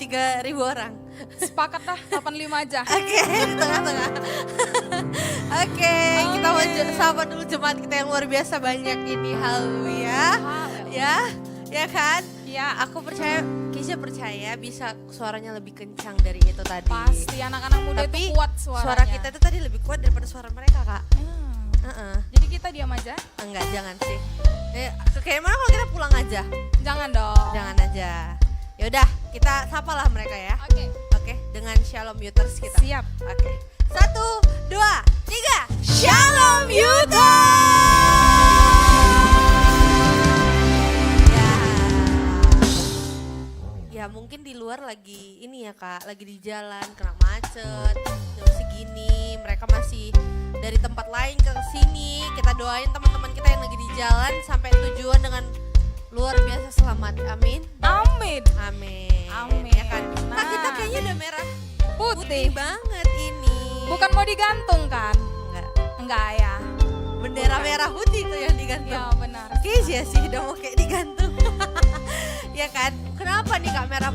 3.000 orang. Sepakat dah 85 aja. Oke, di tengah-tengah. Oke, kita mau sapa dulu jemaat kita yang luar biasa banyak ini. Haleluya. Ya kan? Ya, Aku percaya, Keisha percaya bisa suaranya lebih kencang dari itu tadi. pasti anak-anak muda Tapi itu kuat suaranya. suara kita itu tadi lebih kuat daripada suara mereka, Kak. Jadi kita diam aja? Enggak, jangan sih. Kayak mana kalau kita pulang aja? Jangan dong. Jangan aja. Yaudah, kita sapalah mereka ya. Oke. Oke, dengan Shalom Youthers kita. Siap. Oke. 1, 2, 3. Shalom Youthers. Ya mungkin di luar lagi ini ya Kak, lagi di jalan kena macet, jam segini mereka masih dari tempat lain ke sini. Kita doain teman-teman kita yang lagi di jalan sampai tujuan dengan luar biasa selamat. Amin. Amin. Amin. Amin. Ya kan? Nah, kita Nah. kayaknya udah merah Putih. putih banget ini. Bukan mau digantung kan? Enggak. Enggak ya. Bendera merah putih tuh yang digantung. Ya benar. Kayaknya sih udah mau kayak digantung. Ya kan? Kenapa nih Kak merah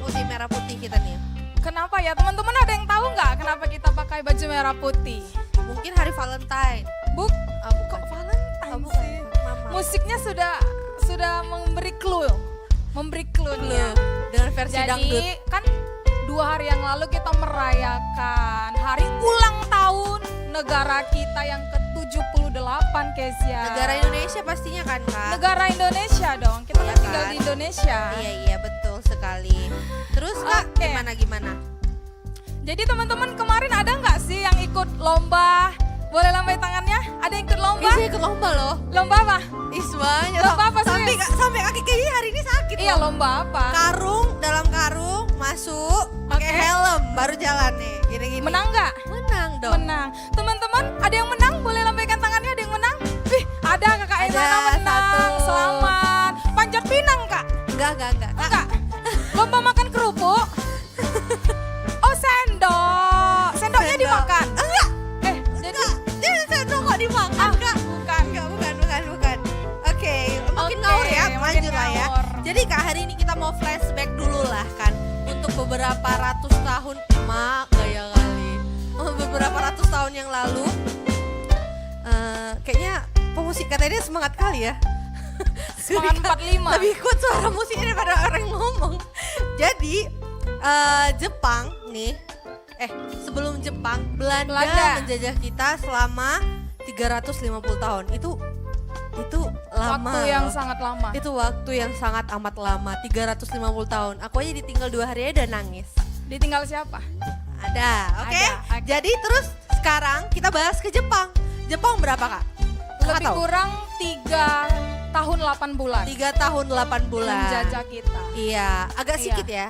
putih kita nih? Kenapa ya teman-teman, ada yang tahu nggak kenapa kita pakai baju merah putih? Mungkin hari Valentine. Kok Bukan. Valentine bukan. sih? Mama. Musiknya sudah memberi clue nya. Dengan versi dangdut. Jadi kan 2 hari yang lalu kita merayakan hari ulang tahun negara kita yang ke-78, Kezia. Negara Indonesia pastinya kan Kak? Negara Indonesia dong, kita Iya kan tinggal kan? di Indonesia. Iya betul sekali. Terus Kak Oke. gimana? Jadi teman-teman kemarin ada nggak sih yang ikut lomba? Boleh lambai tangannya? Ada yang ikut lomba? Saya ikut lomba loh. Lomba apa? Ismanya. Lomba apa sih? Sampai kaki kayaknya hari ini sakit Iya, loh. lomba apa? Dalam karung masuk pakai Oke. helm baru jalan nih. Gini-gini. Menang nggak? Menang dong. Menang. Teman-teman, ada yang menang? Boleh lambaikan tangannya, ada yang menang? Wih, ada Kakak Ada, Elana menang. satu. Selamat. Panjat pinang, Kak? Enggak. Enggak. Lomba makan kerupuk? Oh, sendok. Sendoknya Sendok. dimakan? Enggak. Jadi Dia sendok kok dimakan Kak? bukan. Enggak, bukan. Oke, makin Oke, ngawur ya, makin lanjut lah ya. ngawur. Jadi Kak hari ini kita mau flashback dulu lah kan. Untuk beberapa ratus tahun, gaya kali. Beberapa ratus tahun yang lalu. Kayaknya pemusik katanya dia semangat kali ya. Semangat 45. Lebih kuat suara musiknya daripada orang ngomong. Jadi Jepang nih, sebelum Jepang, Belanda menjajah kita selama 350 tahun. Itu lama. Waktu yang loh. sangat lama. Itu waktu yang sangat amat lama, 350 tahun. Aku aja ditinggal 2 hari aja udah nangis. Ditinggal siapa? Ada, oke? Ada, oke. Jadi terus sekarang kita bahas ke Jepang. Jepang berapa Kak? Kakak Lebih tahu? kurang 3 tahun 8 bulan. 3 tahun 8 bulan. Menjajah kita. Iya, agak Iya. sedikit ya.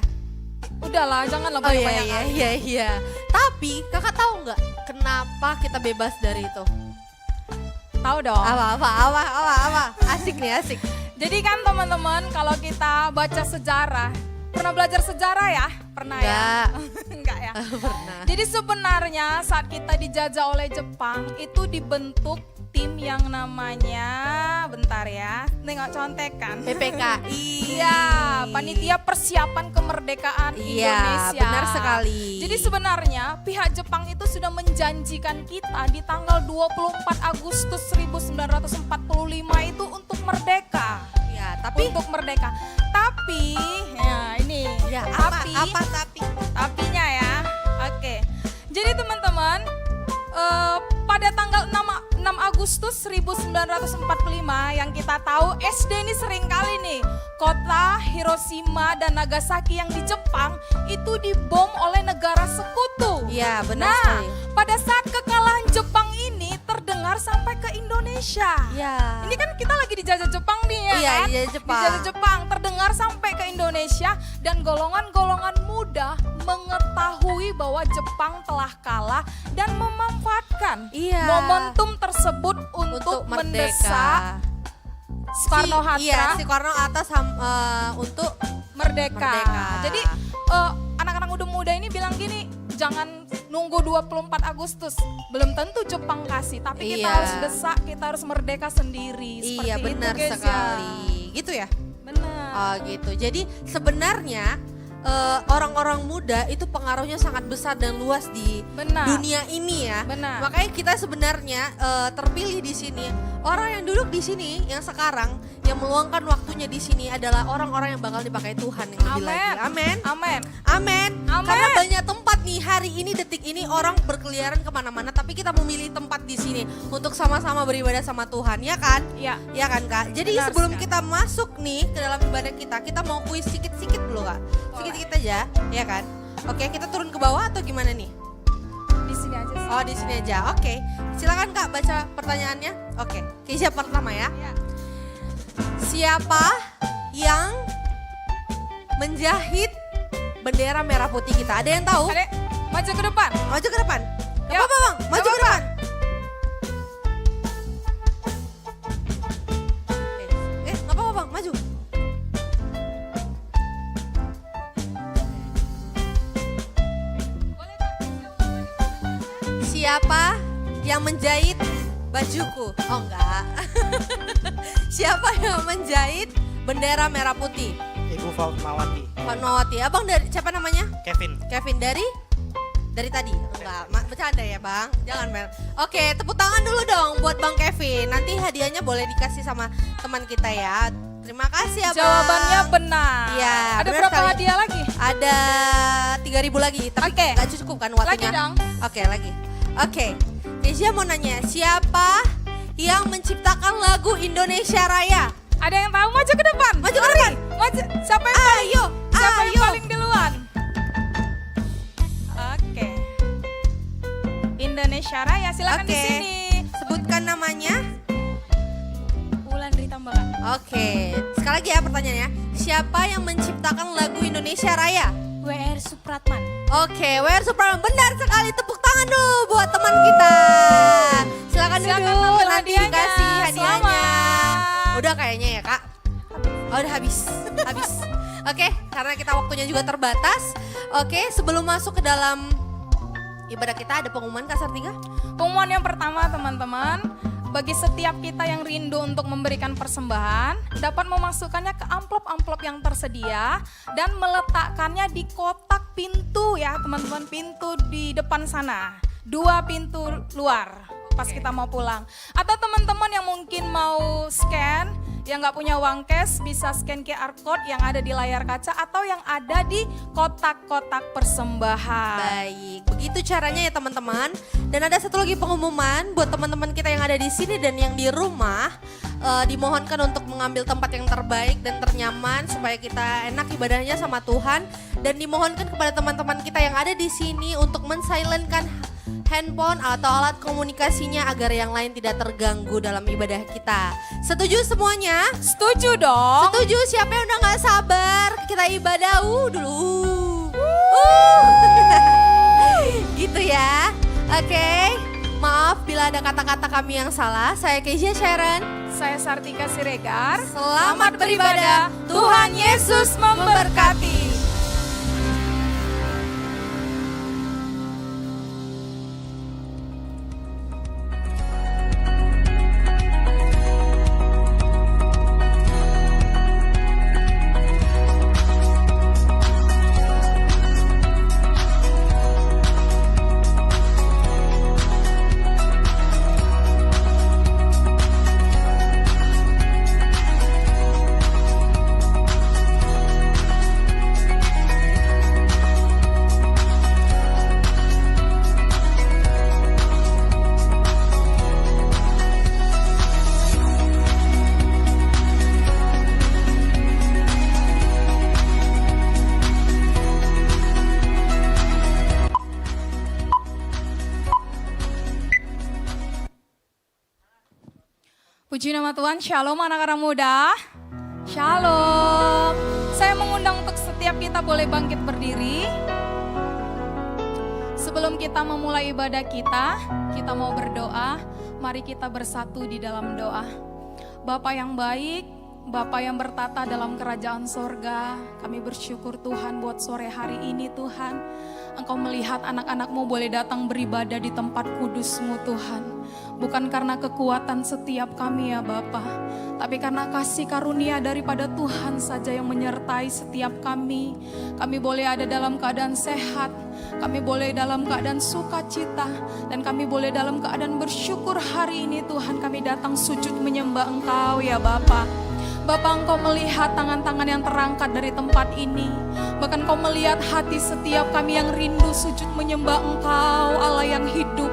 Udahlah, janganlah Oh iya, banyak-banyak kali. iya. Tapi kakak tahu nggak kenapa kita bebas dari itu? Tahu dong. Apa? Asik nih, asik. Jadi kan teman-teman, kalau kita baca sejarah, pernah belajar sejarah ya? Pernah ya? Enggak ya? Pernah. Jadi sebenarnya saat kita dijajah oleh Jepang, itu dibentuk tim yang namanya, bentar ya, tengok contekan. PPKI. Iya, Panitia Persiapan Kemerdekaan Iya, Indonesia. benar sekali. Jadi sebenarnya pihak Jepang itu sudah menjanjikan kita di tanggal 24 Agustus 1945 itu untuk merdeka. Ya, tapi Untuk merdeka. Tapi, ya ini. ya tapi, tapi? tapinya ya. Oke. Jadi teman-teman, pada tanggal 6 Agustus 1945 yang kita tahu SD ini sering kali nih kota Hiroshima dan Nagasaki yang di Jepang itu dibom oleh negara sekutu. Iya, benar Nah, sekali. pada saat kekalahan Jepang ini terdengar sampai ke Indonesia. Iya. Ini kan kita lagi dijajah Jepang nih ya Iya, kan? dijajah Jepang. Dijajah Jepang, terdengar sampai ke Indonesia dan golongan-golongan muda mengetahui bahwa Jepang telah kalah dan memanfaatkan Iya. momentum tersebut untuk mendesak Soekarno-Hatta Soekarno-Hatta untuk merdeka. merdeka. Jadi anak-anak muda ini bilang gini, jangan nunggu 24 Agustus. Belum tentu Jepang kasih, tapi kita Iya. harus desak, kita harus merdeka sendiri. Iya, Seperti benar itu, Kezia. sekali. Gitu ya? Benar. Oh gitu. Jadi sebenarnya orang-orang muda itu pengaruhnya sangat besar dan luas di Benar. dunia ini ya. Benar. Makanya kita sebenarnya terpilih di sini. Orang yang duduk di sini yang sekarang yang meluangkan waktunya di sini adalah orang-orang yang bakal dipakai Tuhan yang lebih lagi. Amin. Amin. Amin. Amin. Karena banyak tempat nih hari ini detik ini orang berkeliaran kemana-mana, tapi kita memilih tempat di sini untuk sama-sama beribadah sama Tuhan, ya kan? Ya. Ya kan Kak? Jadi Benar sebelum sekali. kita masuk nih ke dalam ibadah kita mau kuis sedikit-sedikit dulu Kak. Sedikit-sedikit aja, ya kan? Oke, kita turun ke bawah atau gimana nih? Di sini aja sih. Oh, di sini aja. Oke. Silakan Kak baca pertanyaannya. Oke. Keisha pertama ya. Siapa yang menjahit bendera merah putih kita? Ada yang tahu? Adek, maju ke depan. Maju ke depan. Gak Yuk, apa-apa Bang, maju gak ke apa-apa. depan. Gak apa-apa Bang, maju. Siapa yang menjahit bajuku? Oh enggak. Siapa yang menjahit bendera merah putih? Ibu Fatmawati. Fatmawati. Abang dari siapa namanya? Kevin. Kevin dari tadi? Enggak, bercanda ya Bang. Jangan Mel. Oke, tepuk tangan dulu dong buat Bang Kevin. Nanti hadiahnya boleh dikasih sama teman kita ya. Terima kasih ya Bang. Jawabannya benar. Iya, Ada benar berapa sekali. hadiah lagi? Ada 3.000 lagi, tapi Oke. nggak cukup kan waktunya. Lagi dong. Oke, lagi. Oke. Keisha mau nanya, siapa yang menciptakan lagu Indonesia Raya? Ada yang tahu? Maju ke depan. Maju ke Mari. depan. Maju. Siapa yang Ayo, Siapa yang ayo. paling duluan? Oke. Indonesia Raya, silakan di Oke. sini. Sebutkan namanya. Wulandri Tambakan. Oke, sekali lagi ya pertanyaannya. Siapa yang menciptakan lagu Indonesia Raya? WR Supratman. Oke, WR Supratman, benar sekali. Tepuk tangan dulu buat teman kita. Silakan Silakan duduk, ambil nanti hadiahnya. dikasih hadiahnya. Selamat. Udah kayaknya ya Kak. Oh, udah habis. Habis. Oke, karena kita waktunya juga terbatas. Oke, sebelum masuk ke dalam ibadah kita ada pengumuman Kak Sartika? Pengumuman yang pertama teman-teman, bagi setiap kita yang rindu untuk memberikan persembahan, dapat memasukkannya ke amplop-amplop yang tersedia dan meletakkannya di kotak pintu ya teman-teman, pintu di depan sana. 2 pintu luar pas kita mau pulang. Atau teman-teman yang mungkin mau scan, yang nggak punya uang cash bisa scan QR code yang ada di layar kaca atau yang ada di kotak-kotak persembahan. Baik, begitu caranya ya teman-teman. Dan ada satu lagi pengumuman buat teman-teman kita yang ada di sini dan yang di rumah. Dimohonkan untuk mengambil tempat yang terbaik dan ternyaman supaya kita enak ibadahnya sama Tuhan. Dan dimohonkan kepada teman-teman kita yang ada di sini untuk mensilentkan handphone atau alat komunikasinya agar yang lain tidak terganggu dalam ibadah kita. Setuju semuanya? Setuju dong? Setuju, siapa yang udah gak sabar kita ibadah dulu. Gitu ya. Oke. Maaf bila ada kata-kata kami yang salah. Saya Keisha Sharon. Saya Sartika Siregar. Selamat beribadah. Tuhan Yesus memberkati. Puji nama Tuhan, Shalom anak-anak muda. Shalom. Saya mengundang untuk setiap kita boleh bangkit berdiri. Sebelum kita memulai ibadah kita mau berdoa. Mari kita bersatu di dalam doa. Bapa yang baik, Bapa yang bertata dalam kerajaan sorga, kami bersyukur Tuhan buat sore hari ini Tuhan. Engkau melihat anak-anak-Mu boleh datang beribadah di tempat kudus-Mu Tuhan. Bukan karena kekuatan setiap kami ya Bapa, tapi karena kasih karunia daripada Tuhan saja yang menyertai setiap kami. Kami boleh ada dalam keadaan sehat, kami boleh dalam keadaan sukacita, dan kami boleh dalam keadaan bersyukur hari ini Tuhan. Kami datang sujud menyembah Engkau ya Bapa. Bapa, Engkau melihat tangan-tangan yang terangkat dari tempat ini. Bahkan Engkau melihat hati setiap kami yang rindu sujud menyembah Engkau, Allah yang hidup,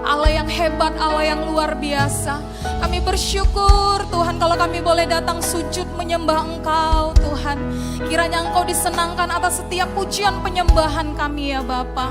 Allah yang hebat, Allah yang luar biasa. Kami bersyukur Tuhan kalau kami boleh datang sujud menyembah Engkau Tuhan. Kiranya Engkau disenangkan atas setiap pujian penyembahan kami ya Bapa.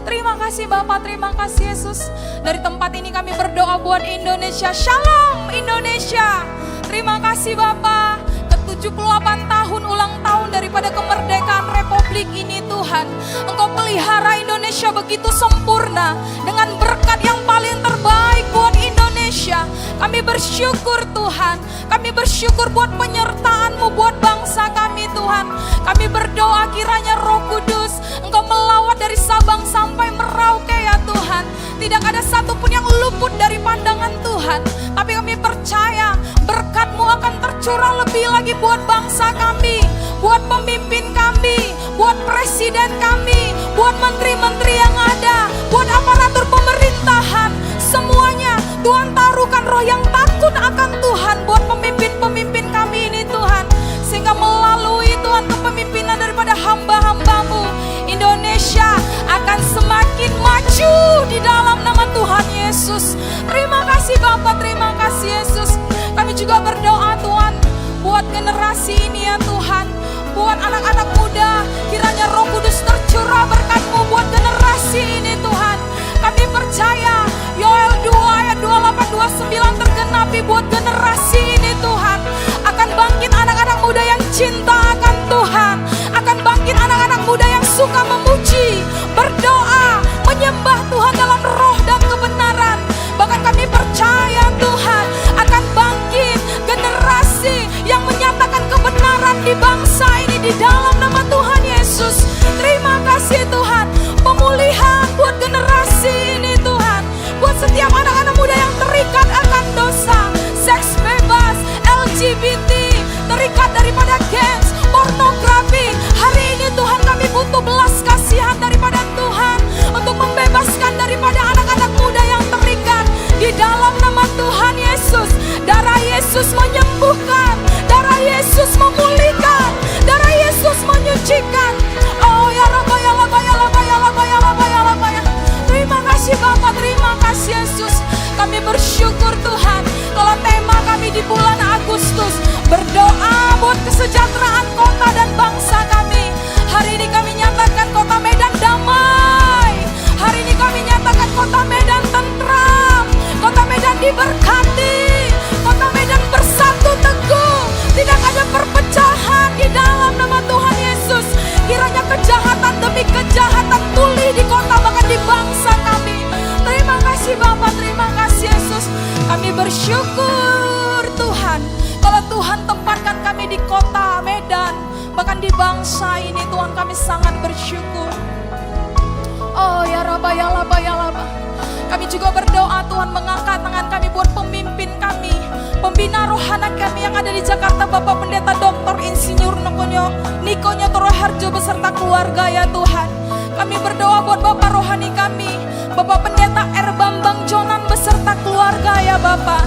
Terima kasih Bapa, terima kasih Yesus. Dari tempat ini kami berdoa buat Indonesia. Shalom Indonesia. Terima kasih Bapa. Ke-78 tahun ulang tahun daripada kemerdekaan Republik ini Tuhan. Engkau pelihara Indonesia begitu sempurna dengan berkat yang paling terbaik buat Indonesia. Kami bersyukur Tuhan. Kami bersyukur buat penyertaan-Mu buat bangsa kami Tuhan. Kami berdoa kiranya Roh Kudus Engkau melawat dari Sabang sampai Merauke ya Tuhan. Tidak ada satupun yang luput dari pandangan Tuhan. Tapi kami percaya berkat-Mu akan tercurah lebih lagi buat bangsa kami, buat pemimpin kami, buat presiden kami, buat menteri-menteri yang ada, buat aparatur pemerintahan. Semuanya Tuhan taruhkan roh yang takut akan Tuhan buat pemimpin-pemimpin kami ini Tuhan. Sehingga melalui Tuhan kepemimpinan daripada hamba-hamba-Mu, Indonesia akan semakin maju di dalam nama Tuhan Yesus. Terima kasih Bapa, terima kasih Yesus. Kami juga berdoa Tuhan buat generasi ini ya Tuhan, buat anak-anak muda. Kiranya Roh Kudus tercurah berkat-Mu buat generasi ini Tuhan. Kami percaya Yoel 2 ayat 28-29 tergenapi buat generasi ini Tuhan. Akan bangkit anak-anak muda yang cinta akan Tuhan. Akan bangkit anak-anak muda yang suka memuji, berdoa, menyembah Tuhan dalam roh dan kebenaran. Bahkan kami percaya Tuhan akan bangkit generasi yang menyatakan kebenaran di bangsa ini di dalam nama Tuhan Yesus. Terima kasih Tuhan. Pemulihan buat generasi ini Tuhan. Buat setiap anak-anak muda yang terikat akan dosa, seks bebas, LGBT, terikat daripada gangs, pornografi. Hari ini Tuhan kami butuh belas kasihan daripada Tuhan untuk membebaskan daripada anak-anak muda yang terikat di dalam nama Tuhan Yesus. Darah Yesus menyembuhkan, darah Yesus memulihkan, darah Yesus menyucikan. Oh ya Rabba ya Rabba ya Rabba ya Rabba ya Rabba ya Rabba ya. Terima kasih Bapa, terima kasih Yesus. Kami bersyukur Tuhan kalau tema kami di bulan Agustus berdoa buat kesejahteraan kota dan bangsa kami. Hari ini kami nyatakan kota Medan damai. Hari ini kami nyatakan kota Medan tentram. Kota Medan diberkati. Kota Medan bersatu teguh. Tidak ada perpecahan di dalam nama Tuhan Yesus. Kiranya kejahatan demi kejahatan pulih di kota bahkan di bangsa kami. Terima kasih Bapa, terima kasih Yesus. Kami bersyukur Tuhan kalau Tuhan tempatkan kami di kota Medan, bahkan di bangsa ini Tuhan kami sangat bersyukur. Oh ya Rabba ya Rabba ya Rabba. Kami juga berdoa Tuhan mengangkat tangan kami buat pemimpin kami, pembina rohani kami yang ada di Jakarta, Bapak Pendeta Dr. Insinyur Niko Nyotoro Harjo beserta keluarga ya Tuhan. Kami berdoa buat Bapak rohani kami, Bapak Pendeta R. Bambang Jonan beserta keluarga ya Bapak.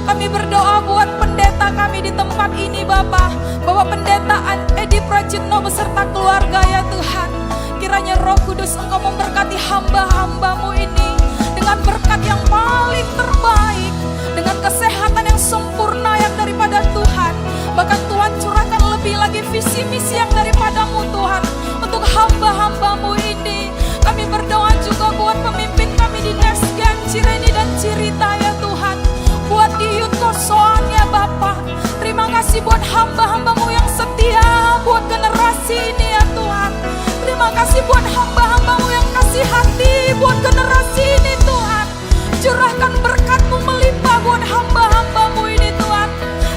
Kami berdoa buat pendeta kami di tempat ini Bapak, Bapak Pendeta Edi Prajitno beserta keluarga ya Tuhan. Kiranya Roh Kudus Engkau memberkati hamba-hamba-Mu ini dengan berkat yang paling terbaik, dengan kesehatan yang sempurna yang daripada Tuhan. Bahkan Tuhan curahkan lebih lagi visi misi yang daripada-Mu Tuhan untuk hamba-hamba-Mu ini. Kami berdoa juga buat pemimpin kami di Nesgen, Cireni dan Cirita ya Tuhan. Buat di Youth Kosoan ya Bapa. Terima kasih buat hamba-hamba-Mu yang setia buat generasi ini ya Tuhan. Terima kasih buat hamba-hamba-Mu yang kasih hati buat generasi ini Tuhan. Curahkan berkat-Mu melimpah buat hamba-hamba-Mu ini Tuhan.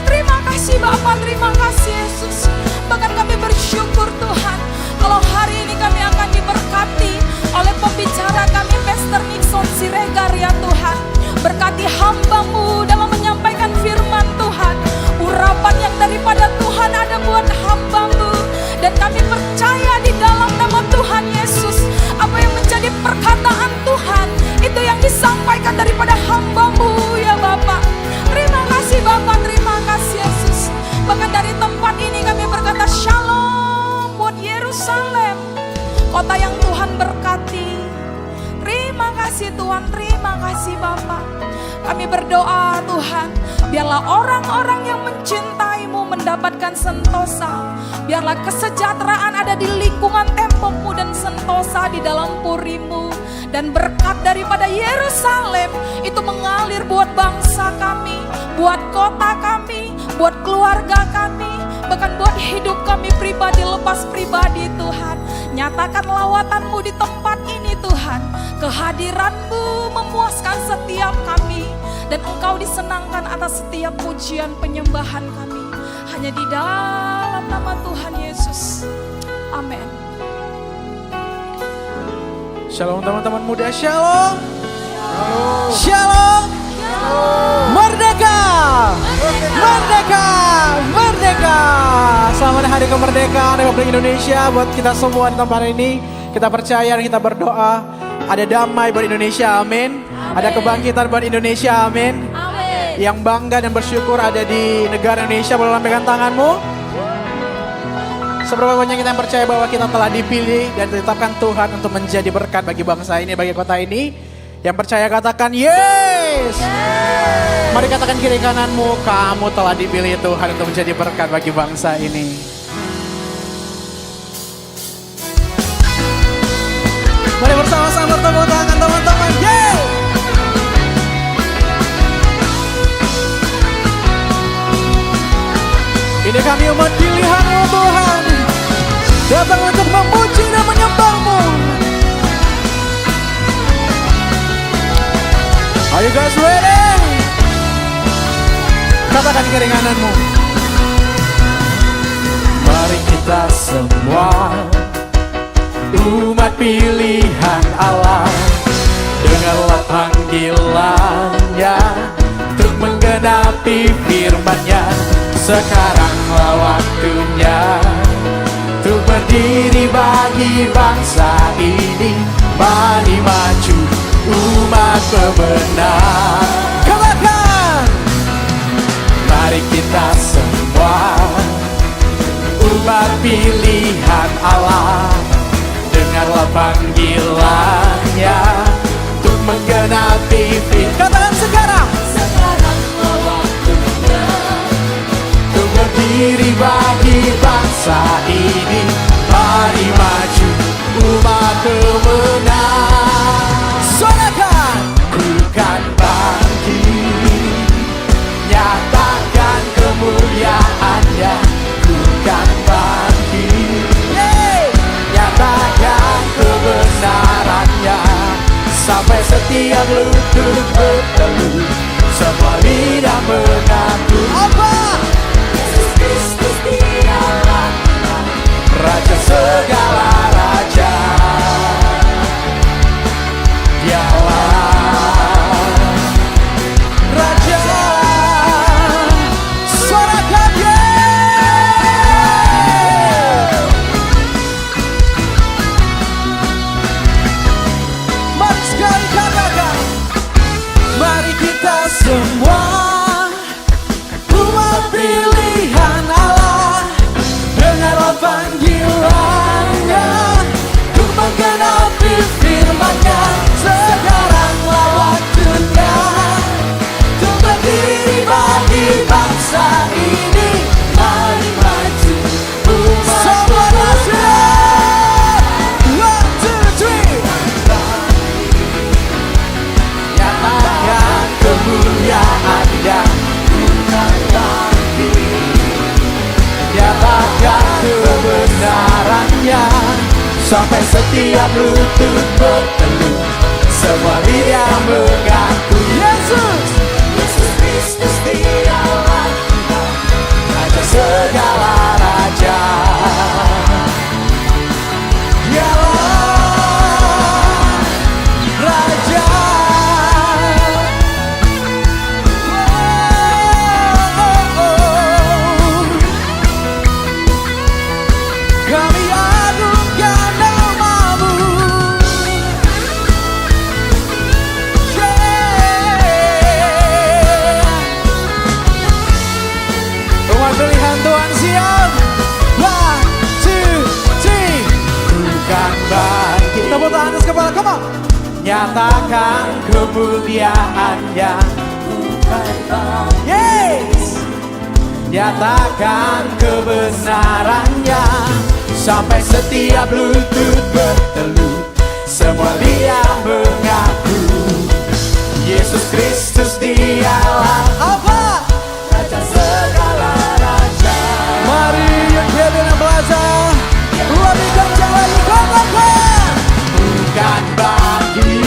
Terima kasih Bapa, terima kasih Yesus. Bahkan kami bersyukur Tuhan kalau hari ini kami akan diberkati Tuhan, terima kasih Bapa. Kami berdoa Tuhan, biarlah orang-orang yang mencintai-Mu mendapatkan sentosa. Biarlah kesejahteraan ada di lingkungan tembok-Mu dan sentosa di dalam puri-Mu. Dan berkat daripada Yerusalem itu mengalir buat bangsa kami, buat kota kami, buat keluarga kami, bahkan buat hidup kami pribadi, lepas pribadi Tuhan. Nyatakan lawatan-Mu di tempat ini Tuhan. Kehadiran-Mu memuaskan setiap kami. Dan Engkau disenangkan atas setiap pujian penyembahan kami. Hanya di dalam nama Tuhan Yesus. Amin. Shalom teman-teman muda, shalom. Shalom. Merdeka. Merdeka. Merdeka. Selamat hari kemerdekaan Republik Indonesia buat kita semua di tempat ini. Kita percaya dan kita berdoa ada damai buat Indonesia, amin. Ada kebangkitan buat Indonesia, amin. Yang bangga dan bersyukur ada di negara Indonesia, boleh lambaikan tanganmu. Seberapa banyak kita yang percaya bahwa kita telah dipilih dan ditetapkan Tuhan untuk menjadi berkat bagi bangsa ini, bagi kota ini. Yang percaya katakan yes. Mari katakan kiri kananmu, kamu telah dipilih Tuhan untuk menjadi berkat bagi bangsa ini. Mari bersama-sama bertepuk tangan teman-teman. Yeay. Ini kami umat pilihan-Mu Tuhan, datang untuk memuji dan menyembah-Mu. Are you guys ready? Katakan kiri kananmu. Mari kita semua umat pilihan Allah, dengarlah panggilannya untuk menggenapi firman-Nya. Sekaranglah waktunya untuk berdiri bagi bangsa ini. Mari maju umat pemenang. Katakan, mari kita semua umat pilihan Allah, dengarlah panggilannya untuk menggenapi firman. Katakan sekarang. Sekaranglah waktunya untuk berdiri bagi bangsa ini. Mari maju umat pemenang. Sorakan, ku kan bangkit, nyatakan kemuliaan-Nya. Ku kan bangkit, nyatakan kebenaran-Nya. Sampai setiap lutut bertelut, semua lidah mengaku. Apa? Yesus Kristus dialah Raja segala raja. Dialah Raja. Suarakan yeay. Mari sekali katakan, mari kita semua umat pilihan Allah, dengarlah panggilannya untuk menggenapi firman-Nya. Sekaranglah waktunya untuk berdiri bagi bangsa ini. Mari maju umat pemenang. 1, 2, 3. Nyatakan kemuliaan-Nya. Nyatakan kebenaran-Nya. Sampai setiap lutut bertelut, semua lidah mengaku. Yesus, Yesus Kristus dialah Raja segala raja. Dialah Raja. Kami agungkan nama-Mu. Umat pilihan Tuhan siap. 1, 2, 3. Bukan bangkit. Tepuk tangan atas kepala, come on. nyatakan kemuliaan-Nya. Yes, nyatakan kebenaran-Nya sampai setiap lutut bertelut, semua lidah mengaku Yesus Kristus dialah apa? Raja segala raja. Mari yang dan belajar lebih kencang lagi, katakan bukan bagi,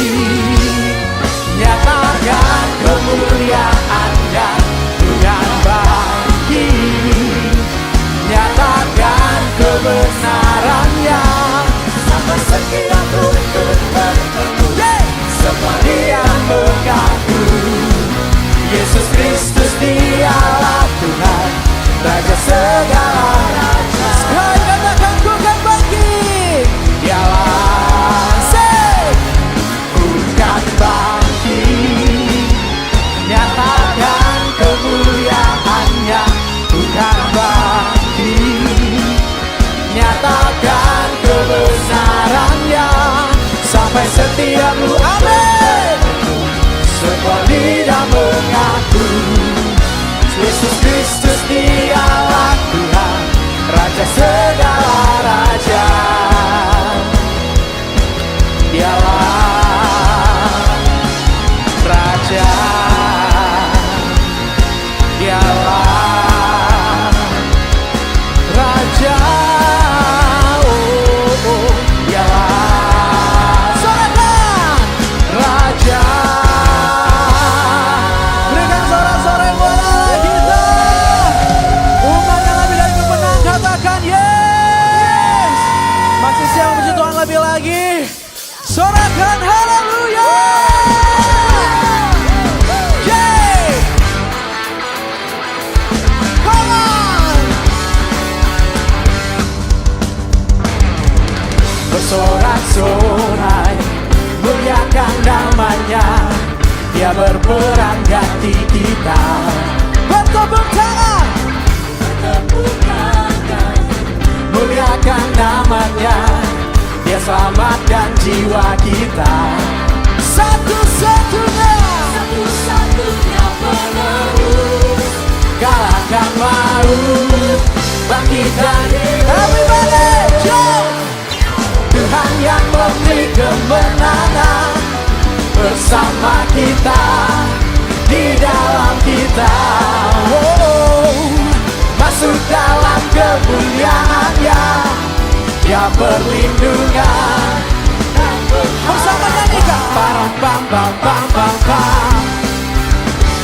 nyatakan kemuliaan-Nya. Bukan bagi, nyatakan kebenaran-Nya sampai setiap lutut bertelut, semua dia mengaku Yesus Kristus dialah Tuhan, Raja segala raja. Sekali katakan bukan bagi, dialah bukan bagi, nyatakan kemuliaan-Nya. Bukan bagi, nyatakan kebenaran-Nya sampai setiap lu amin, semua lidah mengaku Yesus Kristus dialah Tuhan, Raja segala raja. Dialah Raja, dialah Raja. Dialah sorakan Raja. Berikan sorak-sorai yang buat Allah kita. Umat yang lebih dari kemenang katakan yes. Masih siang puji Tuhan lebih lagi. Sorakan haleluya. Yeay. Come on. Bersorak-sorai muliakan namanya, Dia berperang ganti kita. Bertepuk tangan, muliakan namanya, Dia selamatkan jiwa kita. Satu-satunya penebus, kalahkan maut, bangkitkan everybody jump. Tuhan yang memberi kemenangan bersama kita, di dalam kita. Masuk dalam kemuliaan-Nya, Dia perlindungan. Bersama nyanyikan parang pam pam pam pam pam.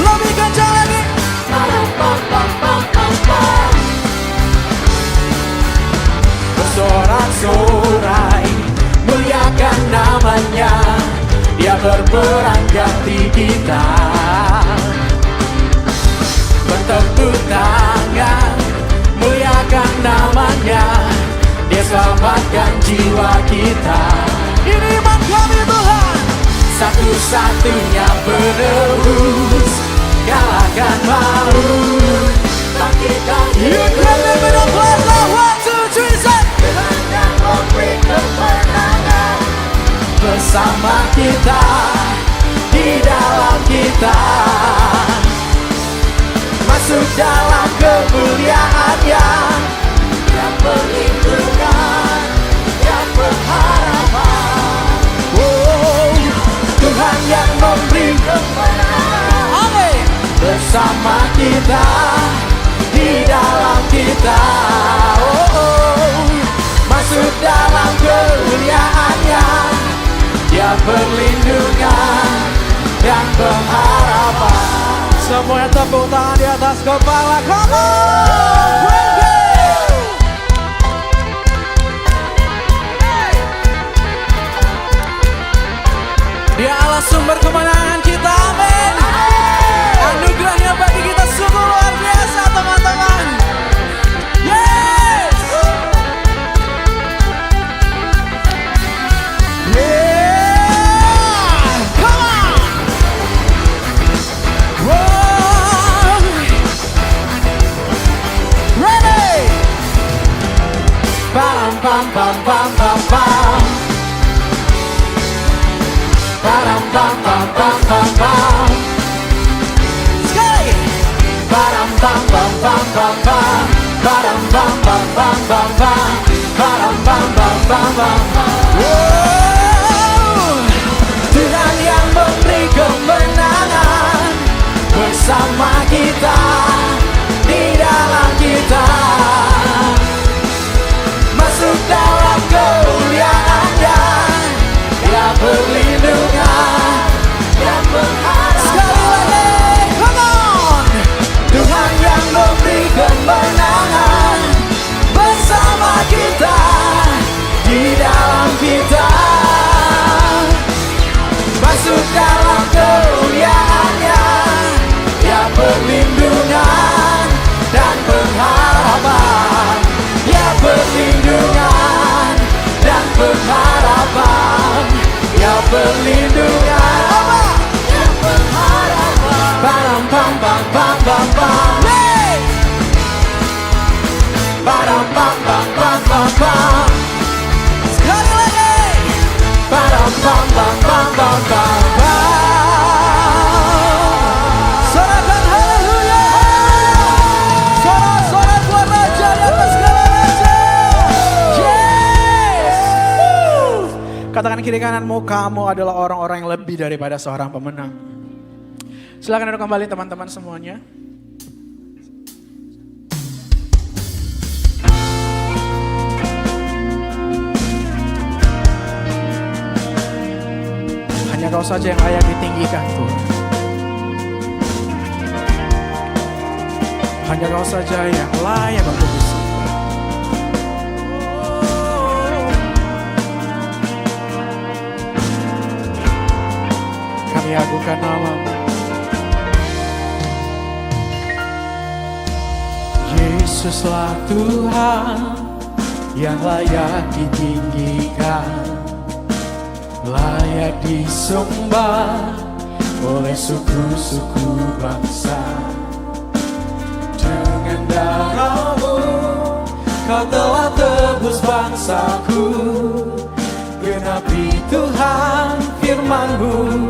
Lebih kencang lagi. Parang pam pam pam pam pam. Bersorak-sorai muliakan namanya, Dia berperang ganti kita. Bertepuk tangan muliakan namanya, Dia selamatkan jiwa kita. Ini iman kami Tuhan, satu-satunya penebus, kalahkan maut, bangkitkan hidup. Tuhan yang memberi kemenangan bersama kita, di dalam kita. Masuk dalam kemuliaan-Nya, yang perlindungan, yang pengharapan. Tuhan yang memberi kemenangan, amin, bersama kita, di dalam kita. Masuk dalam kemuliaan-Nya, Dia perlindungan dan pengharapan. Semuanya tepuk tangan di atas kepala. Come on, Dia Allah sumber kemenangan kita, amin. Anugerahnya bagi kita sungguh luar biasa teman-teman. Yes. Yeah. Come on. Whoa. Ready. Pam pam pam pam pam pam. Bam bam bam bam bam bam. Sekali. Bam bam bam bam bam bam. Bam bam bam bam bam bam. Bam bam bam bam bam bam. Tuhan yang memberi kemenangan bersama kita, di dalam kita. Masuk dalam kemuliaan-Nya, Dia perlindungan dan pengharapan. Sekali lagi, come on. Tuhan yang memberi kemenangan bersama kita, di dalam kita. Masuk dalam kemuliaan-Nya, Dia perlindungan dan pengharapan. Dia perlindungan dan pengharapan. Dia perlindungan, Dia pengharapan. Bam bam bam bam bam bam. Hey! Bam bam bam bam bam bam. Sekali lagi. Bam bam bam bam bam bam bam. Sorakan haleluya. Sorak-sorak buat Raja di atas segala raja. Yes. Katakan kiri kananmu, kamu adalah orang-orang yang lebih daripada seorang pemenang. Silakan duduk kembali teman-teman semuanya. Hanya Kau saja yang layak ditinggikan, Tuhan. Hanya Kau saja yang layak untuk disembah. Kami agungkan nama-Mu. Yesuslah Tuhan yang layak ditinggikan, layak disembah oleh suku-suku bangsa. Dengan darah-Mu Kau telah tebus bangsaku, genapi Tuhan firman-Mu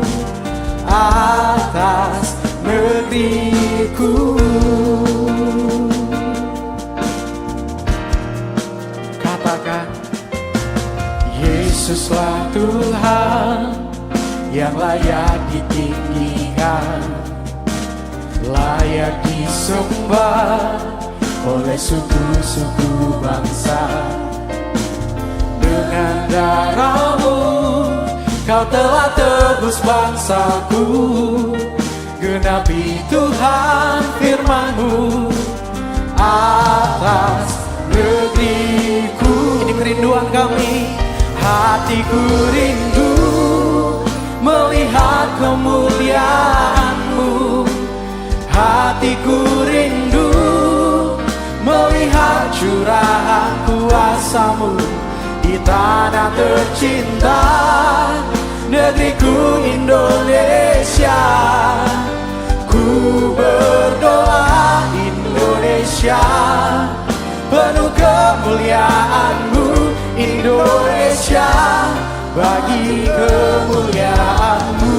atas negeriku. Katakan, Yesuslah Tuhan yang layak ditinggikan, layak disembah oleh suku-suku bangsa. Dengan darah-Mu Kau telah tebus bangsaku, genapi Tuhan firman-Mu atas negeriku. Ini kerinduan kami. Hatiku rindu melihat kemuliaan-Mu. Hatiku rindu melihat curahan kuasa-Mu di tanah tercinta, negeriku Indonesia. Ku berdoa Indonesia, penuh kemuliaan-Mu Indonesia, bagi kemuliaan-Mu.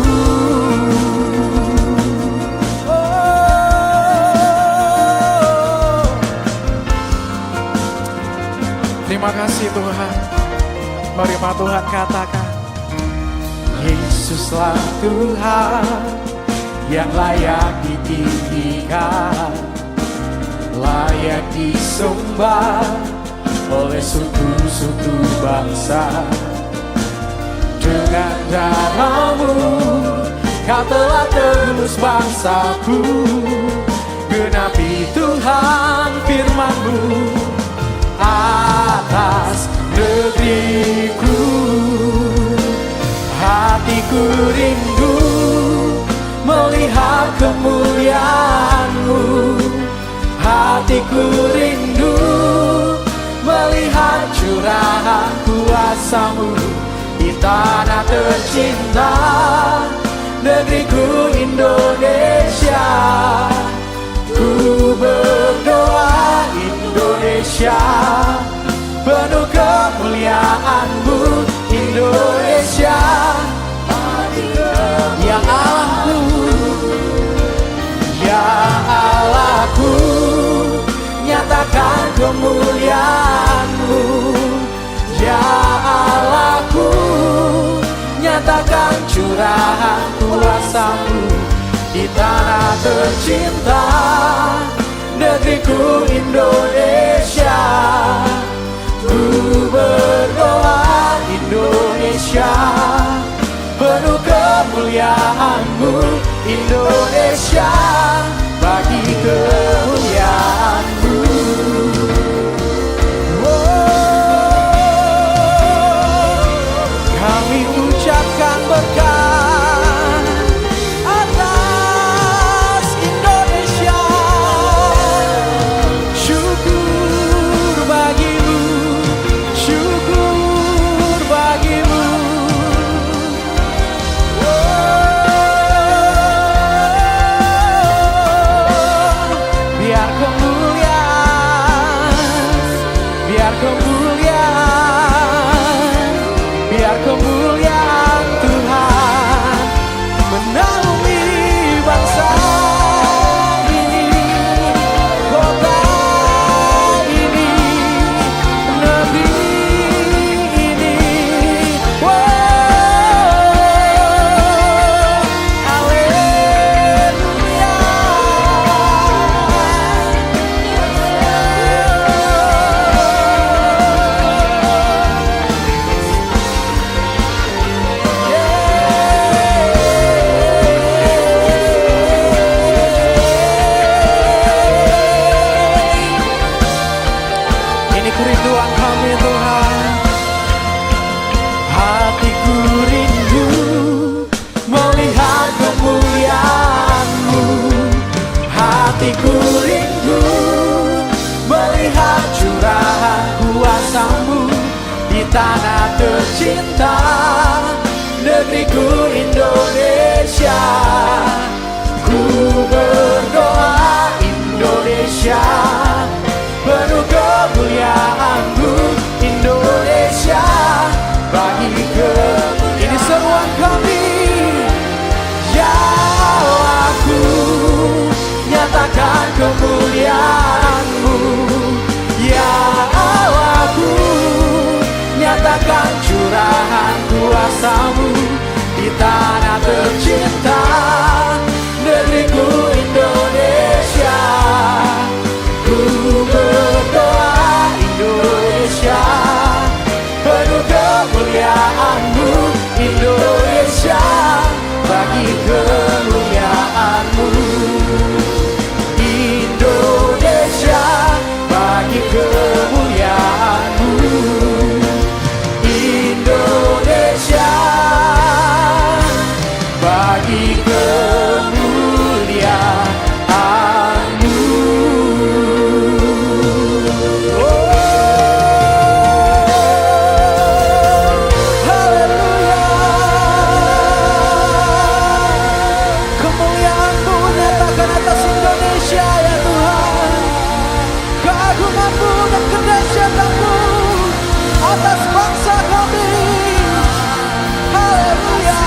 Terima kasih Tuhan. Mari Tuhan katakan, Yesuslah Tuhan yang layak ditinggikan, layak disembah oleh suku-suku bangsa. Dengan darah-Mu Kau telah tebus bangsaku, genapi Tuhan firman-Mu atas negeriku. Hatiku rindu melihat kemuliaan-Mu. Hatiku rindu melihat curahan kuasa-Mu di tanah tercinta, negeriku Indonesia. Ku berdoa Indonesia, penuh kemuliaan-Mu Indonesia, bagi nyatakan curahan kuasa-Mu di tanah tercinta, negeriku Indonesia. Ku berdoa Indonesia, penuh kemuliaan-Mu Indonesia, bagi kemuliaan-Mu. Kami ucapkan berkat atas Indonesia, syukur bagi-Mu, syukur bagi-Mu. Biar kemuliaan, biar kemuliaan, biar kemuliaan Tuhan menaungi bangsa ini, kota ini, negeri ini. Haleluya. Ini kerinduan kami Tuhan. Hatiku rindu melihat kemuliaan-Mu. Hatiku rindu melihat curahan kuasa-Mu di tanah tercinta, negeriku Indonesia. Ku berdoa Indonesia, penuh kemuliaan-Mu Indonesia, bagi ini seruan kami. Ya Allahku, nyatakan kemuliaan-Mu. Ya Allahku, nyatakan curahan kuasa-Mu di tanah tercinta, negeriku Indonesia. Ku berdoa Indonesia, penuh kemuliaan-Mu Indonesia, bagi kemuliaan-Mu Indonesia, bagi kemuliaan-Mu Indonesia, bagi kemuliaan-Mu. Haleluya. Kemuliaan-Mu nyatakan atas Indonesia ya Tuhan. Keagungan-Mu dan kedahsyatan-Mu atas bangsa kami. Haleluya.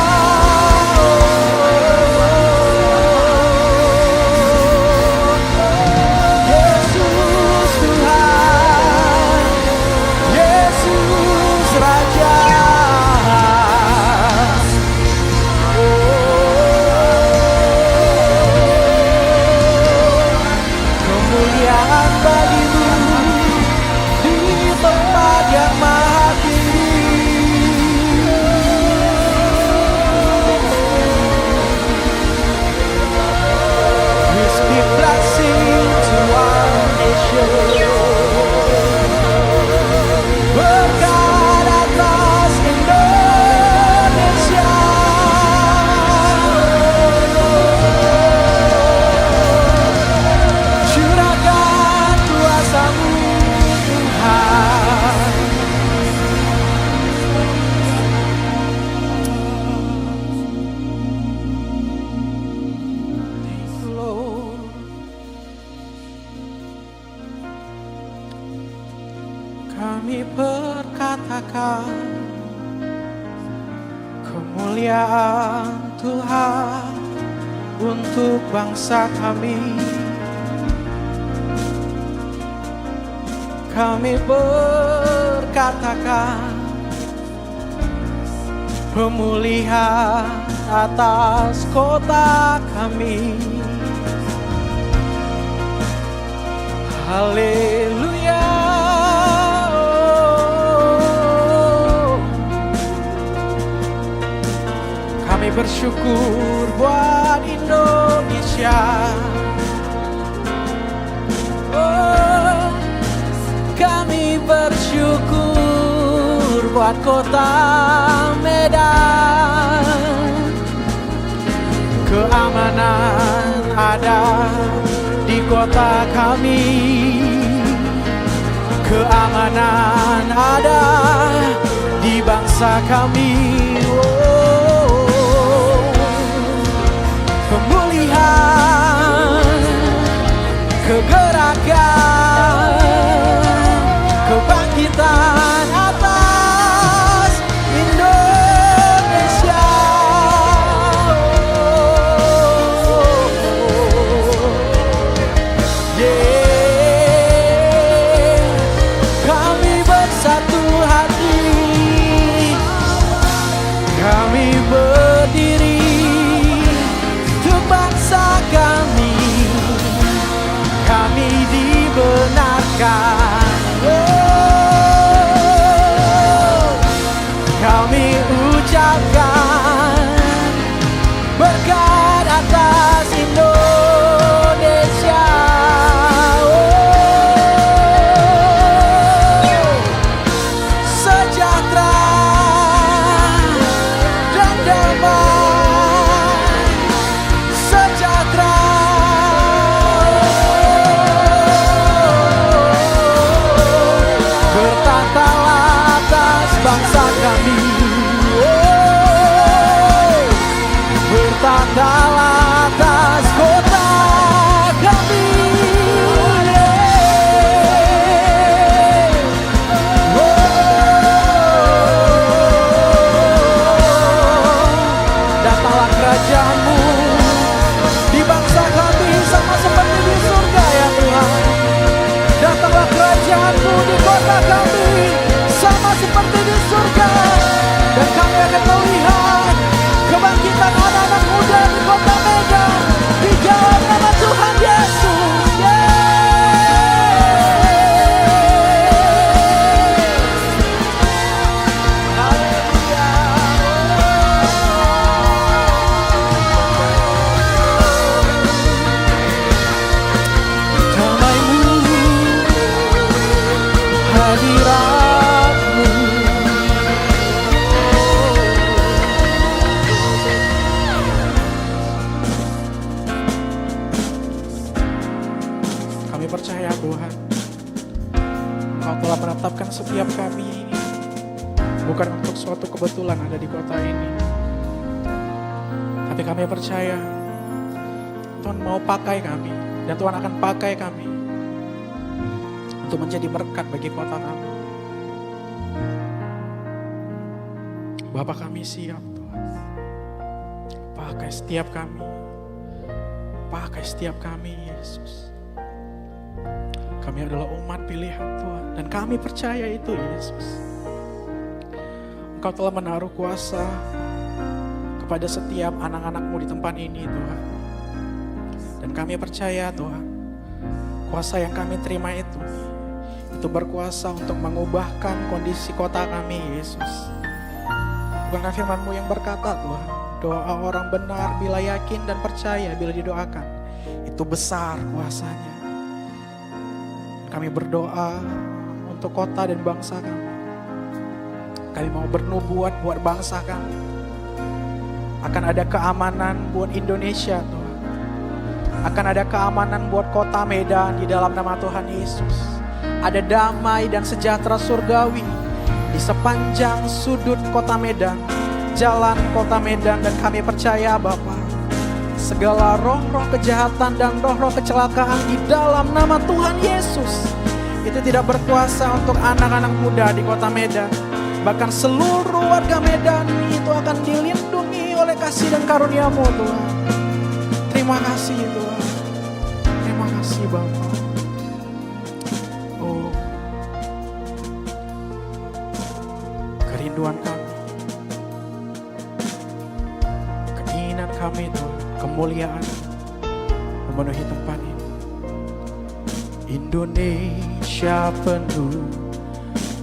Yesus Tuhan, Yesus Raja. Kemuliaan bagi-Mu di tempat yang maha tinggi. We speak blessing to our nation. Berkat atas Indonesia. Curahkan kuasa-Mu Tuhan. Thank you, Lord. Kami perkatakan kemuliaan Tuhan untuk bangsa kami. Kami berkatakan pemulihan atas kota kami. Haleluya. Kami bersyukur buat Indonesia. Oh, kami bersyukur buat kota Medan. Keamanan ada di kota kami. Keamanan ada di bangsa kami. Oh, pemulihan, kegerakan, kebangkitan atas Indonesia. Kami bersatu hati, kami berdiri untuk bangsa kami. Kami dibenarkan. Oh, kami ucapkan berkat atas Indonesia. Oh, sejahtera dan damai. Sejahtera. Bertatalah atas bangsa kami. Oh, bertatalah atas kota kami. Datanglah kerajaan-Mu di bangsa kami sama seperti di surga ya Tuhan. Datanglah kerajaan-Mu di kota kami sama seperti di surga. Dan kami akan melihat kebangkitan anak-anak muda di kota Medan di dalam nama Tuhan Yesus. Haleluya. Damai-Mu, hadirat-Mu. Kami percaya Tuhan, Engkau telah menetapkan setiap kami bukan untuk suatu kebetulan ada di kota ini, tapi kami percaya Tuhan mau pakai kami dan Tuhan akan pakai kami untuk menjadi berkat bagi kota kami. Bapa, kami siap Tuhan. Pakai setiap kami. Pakai setiap kami Yesus. Kami adalah umat pilihan Tuhan dan kami percaya itu Yesus. Engkau telah menaruh kuasa kepada setiap anak-anak-Mu di tempat ini Tuhan. Dan kami percaya Tuhan, kuasa yang kami terima itu berkuasa untuk mengubahkan kondisi kota kami Yesus. Bukankah firman-Mu yang berkata Tuhan, doa orang benar bila yakin dan percaya bila didoakan, itu besar kuasanya. Kami berdoa untuk kota dan bangsa kami. Kami mau bernubuat buat bangsa kami. Akan ada keamanan buat Indonesia Tuhan. Akan ada keamanan buat kota Medan di dalam nama Tuhan Yesus. Ada damai dan sejahtera surgawi di sepanjang sudut kota Medan, jalan kota Medan. Dan kami percaya Bapa, segala roh-roh kejahatan dan roh-roh kecelakaan di dalam nama Tuhan Yesus itu tidak berkuasa untuk anak-anak muda di kota Medan. Bahkan seluruh warga Medan itu akan dilindungi oleh kasih dan karunia-Mu Tuhan. Terima kasih Tuhan. Terima kasih Bapa. Oh, kerinduan kami kami Tuhan, kemuliaan memenuhi tempat ini. Indonesia penuh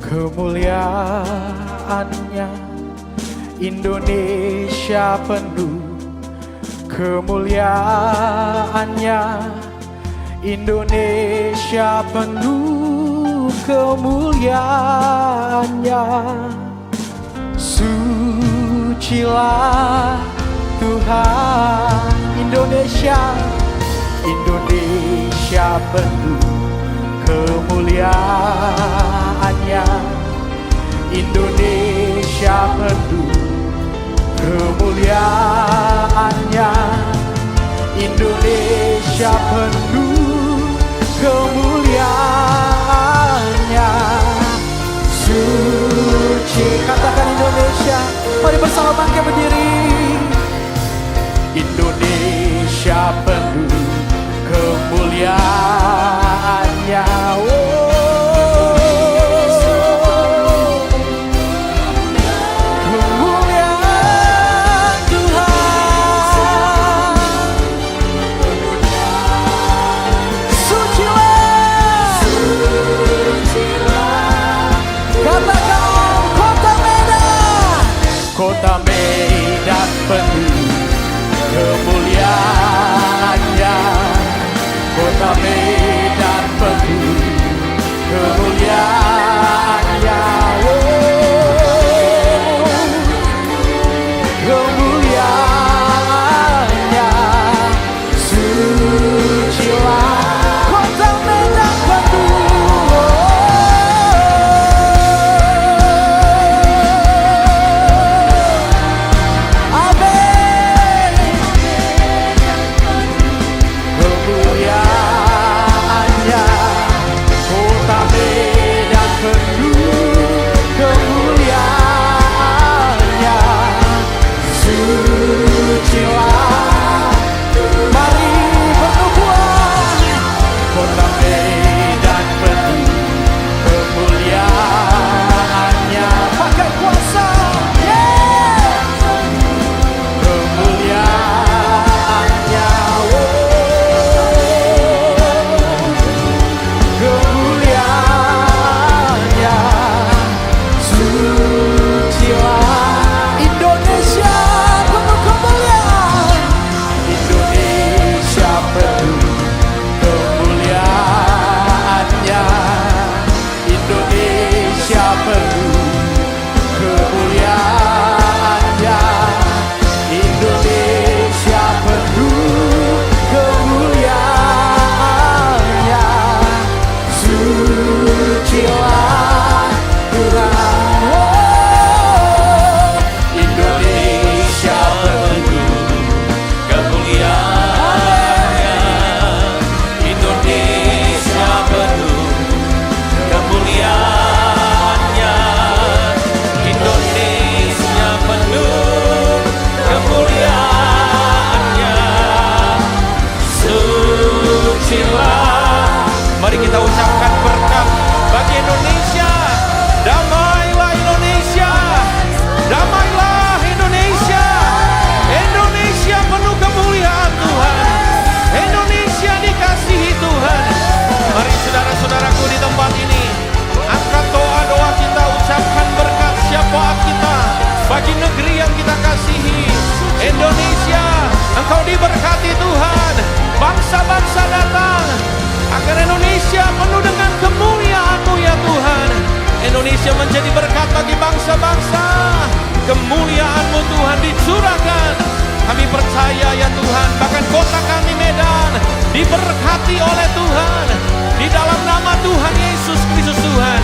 kemuliaannya, Indonesia penuh kemuliaannya, Indonesia penuh kemuliaannya. Sucilah Tuhan. Indonesia, Indonesia penuh kemuliaannya, Indonesia penuh kemuliaannya, Indonesia penuh kemuliaannya. Suci, katakan Indonesia. Mari bersama bangkit berdiri. Indonesia penuh kemuliaannya. Kemuliaan Tuhan. Sucilah. Katakan kota Medan. Kota Medan penuh kemuliaannya, kota Medan penuh kemuliaannya. Kemuliaannya, sucilah kota Medan penuh. Mari kita ucapkan berkat bagi Indonesia. Damailah Indonesia, damailah Indonesia. Indonesia penuh kemuliaan Tuhan, Indonesia dikasihi Tuhan. Mari saudara-saudaraku di tempat ini, angkat doa-doa kita, ucapkan berkat syafaat kita bagi negeri yang kita kasihi. Indonesia, Engkau diberkati Tuhan. Bangsa-bangsa datang agar Indonesia penuh dengan kemuliaan-Mu ya Tuhan. Indonesia menjadi berkat bagi bangsa-bangsa. Kemuliaan-Mu Tuhan dicurahkan. Kami percaya ya Tuhan, bahkan kota kami Medan diberkati oleh Tuhan. Di dalam nama Tuhan Yesus Kristus Tuhan.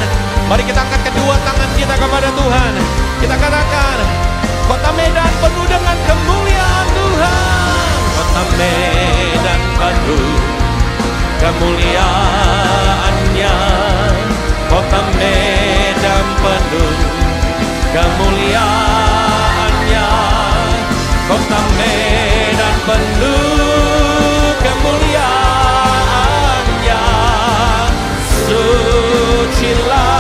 Mari kita angkat kedua tangan kita kepada Tuhan. Kita katakan, kota Medan penuh dengan kemuliaan Tuhan. Kota Medan penuh kemuliaannya, kota Medan penuh kemuliaannya, kota Medan penuh kemuliaannya. Sucilah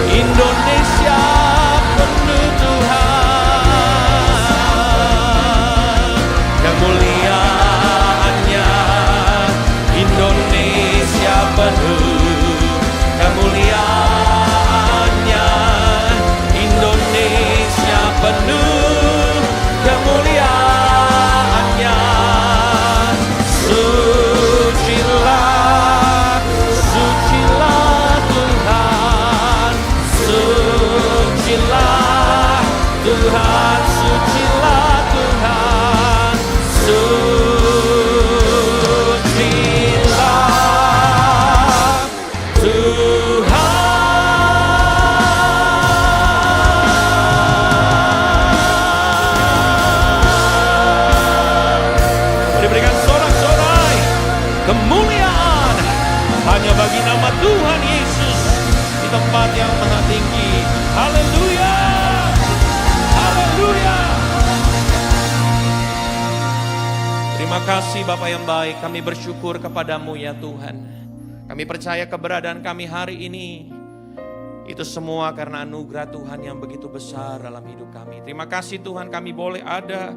Indonesia penuh Tuhan. Terima kasih Bapa yang baik, kami bersyukur kepadamu ya Tuhan. Kami percaya keberadaan kami hari ini, itu semua karena anugerah Tuhan yang begitu besar dalam hidup kami. Terima kasih Tuhan, kami boleh ada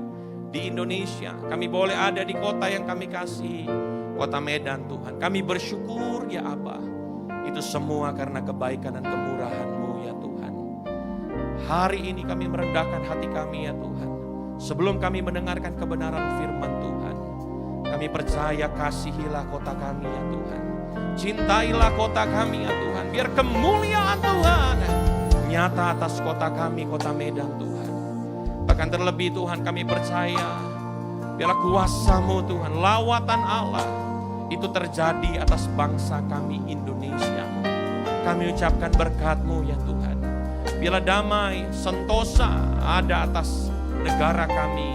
di Indonesia, kami boleh ada di kota yang kami kasih, kota Medan Tuhan. Kami bersyukur ya Aba, itu semua karena kebaikan dan kemurahan-Mu ya Tuhan. Hari ini kami merendahkan hati kami ya Tuhan. Sebelum kami mendengarkan kebenaran firman Tuhan, kami percaya kasihilah kota kami ya Tuhan. Cintailah kota kami ya Tuhan. Biar kemuliaan Tuhan nyata atas kota kami, kota Medan Tuhan. Bahkan terlebih Tuhan kami percaya, biarlah kuasa-Mu Tuhan, lawatan Allah itu terjadi atas bangsa kami Indonesia. Kami ucapkan berkat-Mu ya Tuhan. Biarlah damai, sentosa ada atas negara kami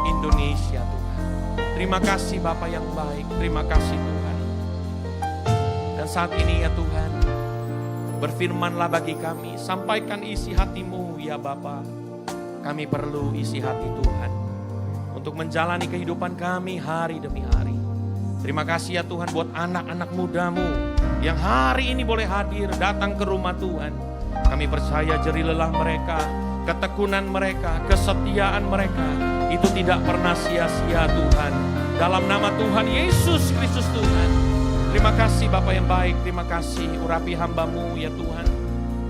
Indonesia Tuhan. Terima kasih Bapa yang baik, terima kasih Tuhan. Dan saat ini ya Tuhan, berfirmanlah bagi kami, sampaikan isi hati-Mu ya Bapa. Kami perlu isi hati Tuhan untuk menjalani kehidupan kami hari demi hari. Terima kasih ya Tuhan buat anak-anak muda-Mu yang hari ini boleh hadir datang ke rumah Tuhan. Kami percaya jerih lelah mereka, ketekunan mereka, kesetiaan mereka itu tidak pernah sia-sia Tuhan. Dalam nama Tuhan Yesus Kristus Tuhan. Terima kasih Bapa yang baik, terima kasih. Urapi hamba-Mu ya Tuhan.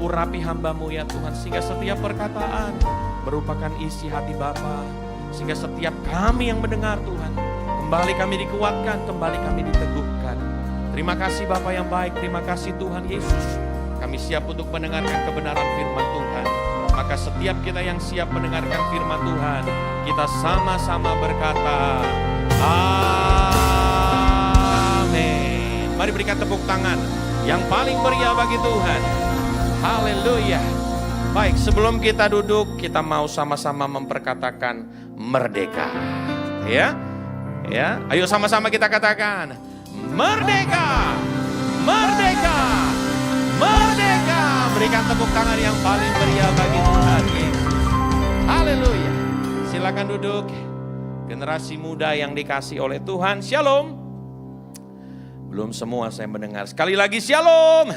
Urapi hamba-Mu ya Tuhan. Sehingga setiap perkataan merupakan isi hati Bapa. Sehingga setiap kami yang mendengar Tuhan, kembali kami dikuatkan, kembali kami diteguhkan. Terima kasih Bapa yang baik, terima kasih Tuhan Yesus. Kami siap untuk mendengarkan kebenaran firman Tuhan. Maka setiap kita yang siap mendengarkan firman Tuhan, kita sama-sama berkata, amin. Mari berikan tepuk tangan yang paling meriah bagi Tuhan. Haleluya. Baik, sebelum kita duduk, kita mau sama-sama memperkatakan merdeka. Ya, ya. Ayo sama-sama kita katakan, merdeka, merdeka, merdeka. Berikan tepuk tangan yang paling meriah bagi Tuhan Yesus. Haleluya. Silakan duduk. Generasi muda yang dikasih oleh Tuhan, shalom. Belum semua saya mendengar. Sekali lagi shalom.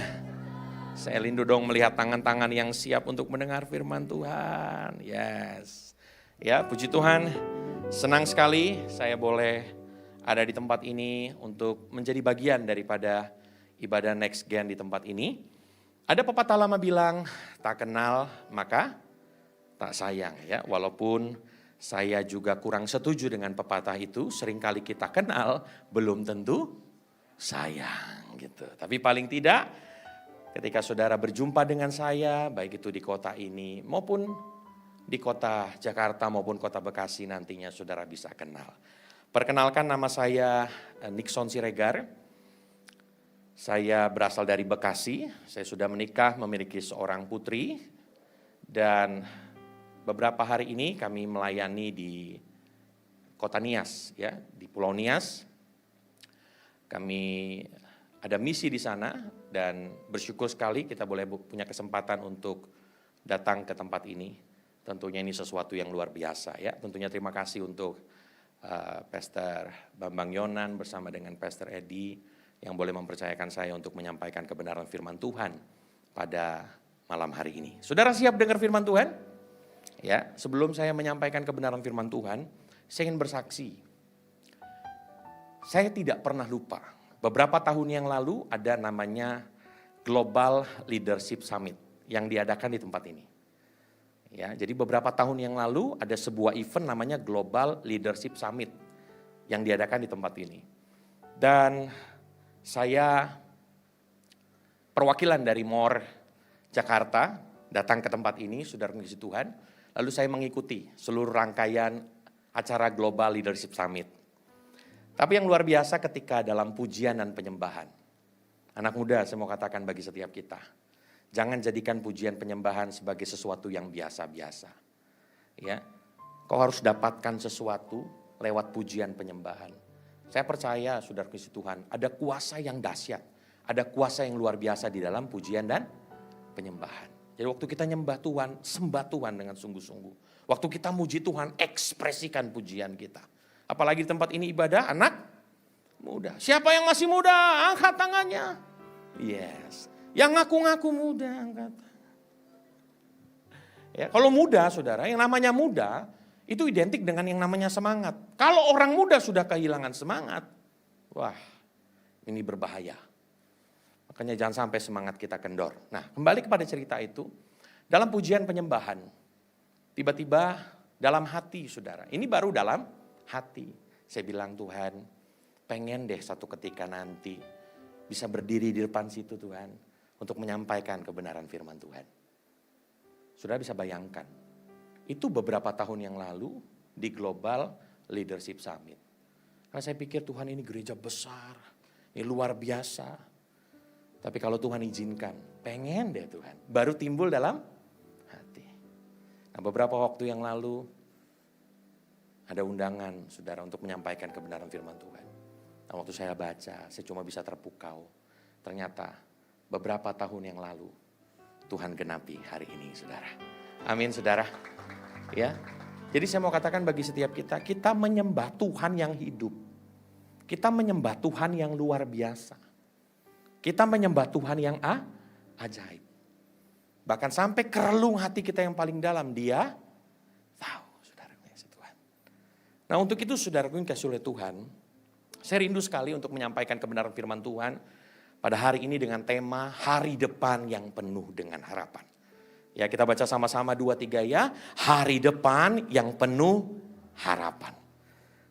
Saya rindu dong melihat tangan-tangan yang siap untuk mendengar firman Tuhan. Yes. Ya, puji Tuhan. Senang sekali saya boleh ada di tempat ini untuk menjadi bagian daripada ibadah Next Gen di tempat ini. Ada pepatah lama bilang, tak kenal maka tak sayang ya. Walaupun saya juga kurang setuju dengan pepatah itu, seringkali kita kenal belum tentu sayang gitu. Tapi paling tidak ketika saudara berjumpa dengan saya, baik itu di kota ini maupun di kota Jakarta maupun kota Bekasi nantinya saudara bisa kenal. Perkenalkan, nama saya Nixon Siregar. Saya berasal dari Bekasi, saya sudah menikah, memiliki seorang putri, dan beberapa hari ini kami melayani di Kota Nias, ya, di Pulau Nias. Kami ada misi di sana dan bersyukur sekali kita boleh punya kesempatan untuk datang ke tempat ini. Tentunya ini sesuatu yang luar biasa ya. Tentunya terima kasih untuk Pastor Bambang Yonan bersama dengan Pastor Edi yang boleh mempercayakan saya untuk menyampaikan kebenaran firman Tuhan pada malam hari ini. Saudara siap dengar firman Tuhan? Ya, sebelum saya menyampaikan kebenaran firman Tuhan, saya ingin bersaksi. Saya tidak pernah lupa, beberapa tahun yang lalu ada namanya Global Leadership Summit yang diadakan di tempat ini. Ya, jadi beberapa tahun yang lalu ada sebuah event namanya Global Leadership Summit yang diadakan di tempat ini. Dan saya perwakilan dari MOR Jakarta datang ke tempat ini, saudara mengisi Tuhan. Lalu saya mengikuti seluruh rangkaian acara Global Leadership Summit. Tapi yang luar biasa ketika dalam pujian dan penyembahan. Anak muda saya mau katakan bagi setiap kita, jangan jadikan pujian penyembahan sebagai sesuatu yang biasa-biasa. Ya, kau harus dapatkan sesuatu lewat pujian penyembahan. Saya percaya saudara Kristus Tuhan, ada kuasa yang dahsyat, ada kuasa yang luar biasa di dalam pujian dan penyembahan. Jadi waktu kita nyembah Tuhan, sembah Tuhan dengan sungguh-sungguh. Waktu kita muji Tuhan, ekspresikan pujian kita. Apalagi di tempat ini ibadah anak muda. Siapa yang masih muda? Angkat tangannya. Yes. Yang ngaku-ngaku muda, angkat. Ya, kalau muda, saudara, yang namanya muda itu identik dengan yang namanya semangat. Kalau orang muda sudah kehilangan semangat, wah, ini berbahaya. Makanya jangan sampai semangat kita kendor. Nah, kembali kepada cerita itu, dalam pujian penyembahan, tiba-tiba dalam hati, saudara, ini baru dalam hati. Saya bilang, Tuhan, pengen deh satu ketika nanti bisa berdiri di depan situ, Tuhan, untuk menyampaikan kebenaran firman Tuhan. Saudara bisa bayangkan, itu beberapa tahun yang lalu di Global Leadership Summit. Karena saya pikir Tuhan ini gereja besar, ini luar biasa. Tapi kalau Tuhan izinkan, pengen deh Tuhan, baru timbul dalam hati. Nah, beberapa waktu yang lalu ada undangan saudara untuk menyampaikan kebenaran firman Tuhan. Nah, waktu saya baca, saya cuma bisa terpukau. Ternyata beberapa tahun yang lalu Tuhan genapi hari ini, saudara. Amin, saudara. Ya, jadi saya mau katakan bagi setiap kita, kita menyembah Tuhan yang hidup. Kita menyembah Tuhan yang luar biasa. Kita menyembah Tuhan yang ajaib. Bahkan sampai ke relung hati kita yang paling dalam, Dia tahu, saudara, Tuhan. Nah, untuk itu saudaraku yang kasih oleh Tuhan, saya rindu sekali untuk menyampaikan kebenaran firman Tuhan pada hari ini dengan tema hari depan yang penuh dengan harapan. Ya, kita baca sama-sama 2-3 ya. Hari depan yang penuh harapan.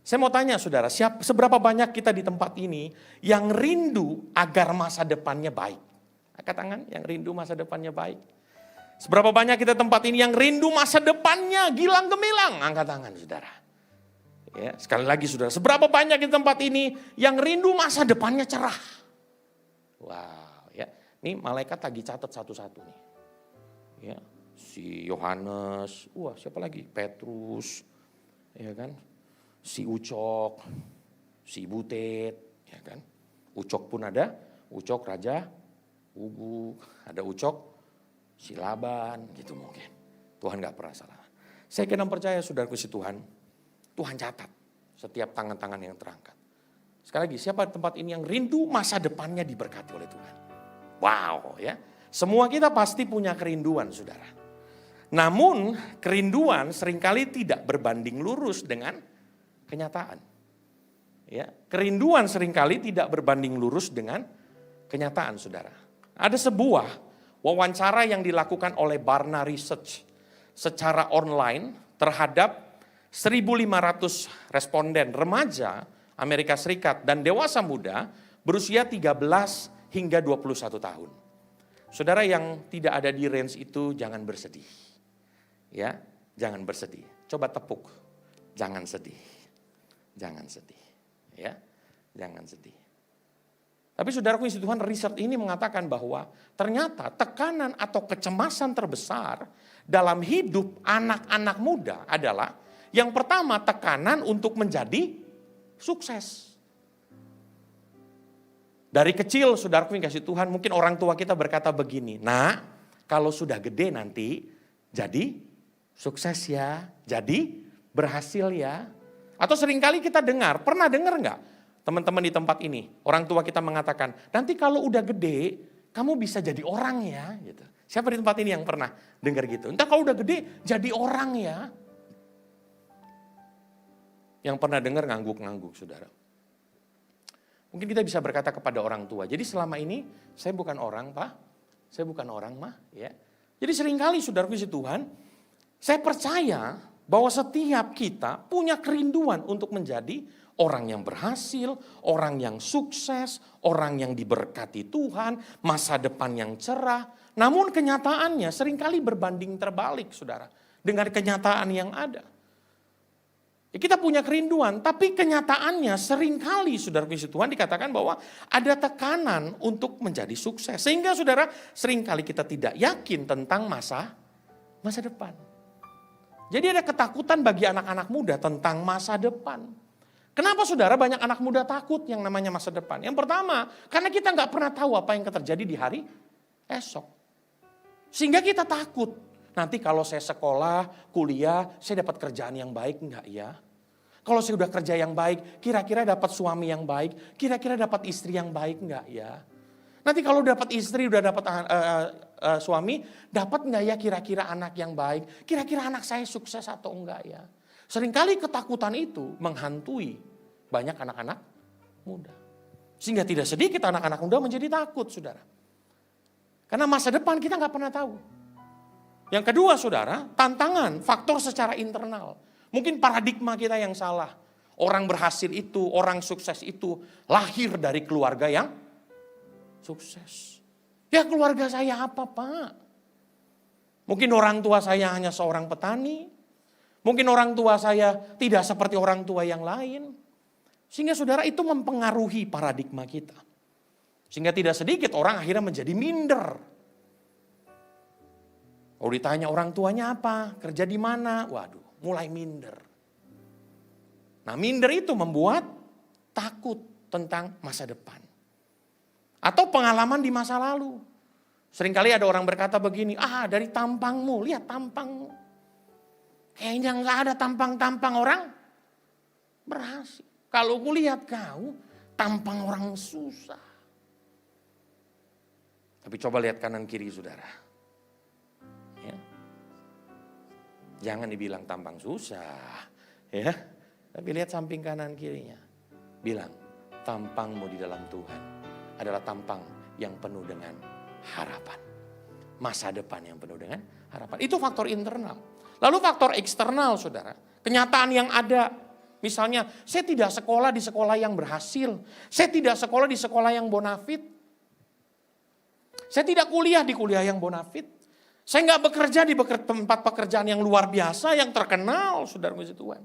Saya mau tanya saudara, seberapa banyak kita di tempat ini yang rindu agar masa depannya baik? Angkat tangan, yang rindu masa depannya baik. Seberapa banyak kita tempat ini yang rindu masa depannya gilang gemilang? Angkat tangan saudara. Ya, sekali lagi saudara, seberapa banyak di tempat ini yang rindu masa depannya cerah? Wow, ya. Ini malaikat lagi catat satu-satu nih. Ya, si Yohanes, wah siapa lagi? Petrus, ya kan? Si Ucok, si Butet, ya kan? Ucok pun ada, Ucok Raja Ubuk, ada Ucok si Laban, gitu mungkin. Tuhan gak pernah salah. Saya kena percaya saudaraku si Tuhan catat setiap tangan-tangan yang terangkat. Sekali lagi, siapa di tempat ini yang rindu masa depannya diberkati oleh Tuhan? Wow, ya. Semua kita pasti punya kerinduan, saudara. Namun, kerinduan seringkali tidak berbanding lurus dengan kenyataan. Ya, kerinduan seringkali tidak berbanding lurus dengan kenyataan, saudara. Ada sebuah wawancara yang dilakukan oleh Barna Research secara online terhadap 1.500 responden remaja Amerika Serikat dan dewasa muda berusia 13 hingga 21 tahun. Saudara yang tidak ada di range itu jangan bersedih. Ya, jangan bersedih. Coba tepuk. Jangan sedih. Jangan sedih. Ya, jangan sedih. Tapi saudaraku isi Tuhan, riset ini mengatakan bahwa ternyata tekanan atau kecemasan terbesar dalam hidup anak-anak muda adalah yang pertama tekanan untuk menjadi sukses. Dari kecil saudaraku yang kasih Tuhan, mungkin orang tua kita berkata begini, nah kalau sudah gede nanti jadi sukses ya, jadi berhasil ya. Atau seringkali kita dengar, pernah dengar enggak teman-teman di tempat ini, orang tua kita mengatakan, nanti kalau udah gede kamu bisa jadi orang ya. Gitu. Siapa di tempat ini yang pernah dengar gitu? Entah kalau udah gede jadi orang ya. Yang pernah dengar ngangguk-ngangguk saudara. Mungkin kita bisa berkata kepada orang tua, jadi selama ini saya bukan orang Pak, saya bukan orang Mah. Ya. Jadi seringkali saudaraku si Tuhan, saya percaya bahwa setiap kita punya kerinduan untuk menjadi orang yang berhasil, orang yang sukses, orang yang diberkati Tuhan, masa depan yang cerah. Namun kenyataannya seringkali berbanding terbalik saudara, dengan kenyataan yang ada. Kita punya kerinduan, tapi kenyataannya seringkali saudara puji Tuhan dikatakan bahwa ada tekanan untuk menjadi sukses. Sehingga saudara seringkali kita tidak yakin tentang masa depan. Jadi ada ketakutan bagi anak-anak muda tentang masa depan. Kenapa saudara banyak anak muda takut yang namanya masa depan? Yang pertama, karena kita nggak pernah tahu apa yang akan terjadi di hari esok. Sehingga kita takut. Nanti kalau saya sekolah, kuliah, saya dapat kerjaan yang baik enggak ya? Kalau saya udah kerja yang baik, kira-kira dapat suami yang baik, kira-kira dapat istri yang baik enggak ya? Nanti kalau dapat istri, udah dapat suami, dapat enggak ya kira-kira anak yang baik? Kira-kira anak saya sukses atau enggak ya? Seringkali ketakutan itu menghantui banyak anak-anak muda. Sehingga tidak sedikit anak-anak muda menjadi takut, saudara. Karena masa depan kita nggak pernah tahu. Yang kedua, saudara, tantangan, faktor secara internal. Mungkin paradigma kita yang salah. Orang berhasil itu, orang sukses itu lahir dari keluarga yang sukses. Ya keluarga saya apa, Pak? Mungkin orang tua saya hanya seorang petani. Mungkin orang tua saya tidak seperti orang tua yang lain. Sehingga saudara itu mempengaruhi paradigma kita. Sehingga tidak sedikit orang akhirnya menjadi minder. Kalau ditanya orang tuanya apa, kerja di mana, waduh mulai minder. Nah minder itu membuat takut tentang masa depan. Atau pengalaman di masa lalu. Seringkali ada orang berkata begini, dari tampangmu, lihat tampangmu. Kayaknya nggak ada tampang-tampang orang berhasil. Kalau aku lihat kau, tampang orang susah. Tapi coba lihat kanan kiri saudara. Ya. Jangan dibilang tampang susah. Ya. Tapi lihat samping kanan kirinya. Bilang, tampangmu di dalam Tuhan adalah tampang yang penuh dengan harapan. Masa depan yang penuh dengan harapan. Itu faktor internal. Lalu faktor eksternal saudara. Kenyataan yang ada. Misalnya, saya tidak sekolah di sekolah yang berhasil. Saya tidak sekolah di sekolah yang bonafit. Saya tidak kuliah di kuliah yang bonafit. Saya nggak bekerja di tempat pekerjaan yang luar biasa, yang terkenal, saudara puji Tuhan.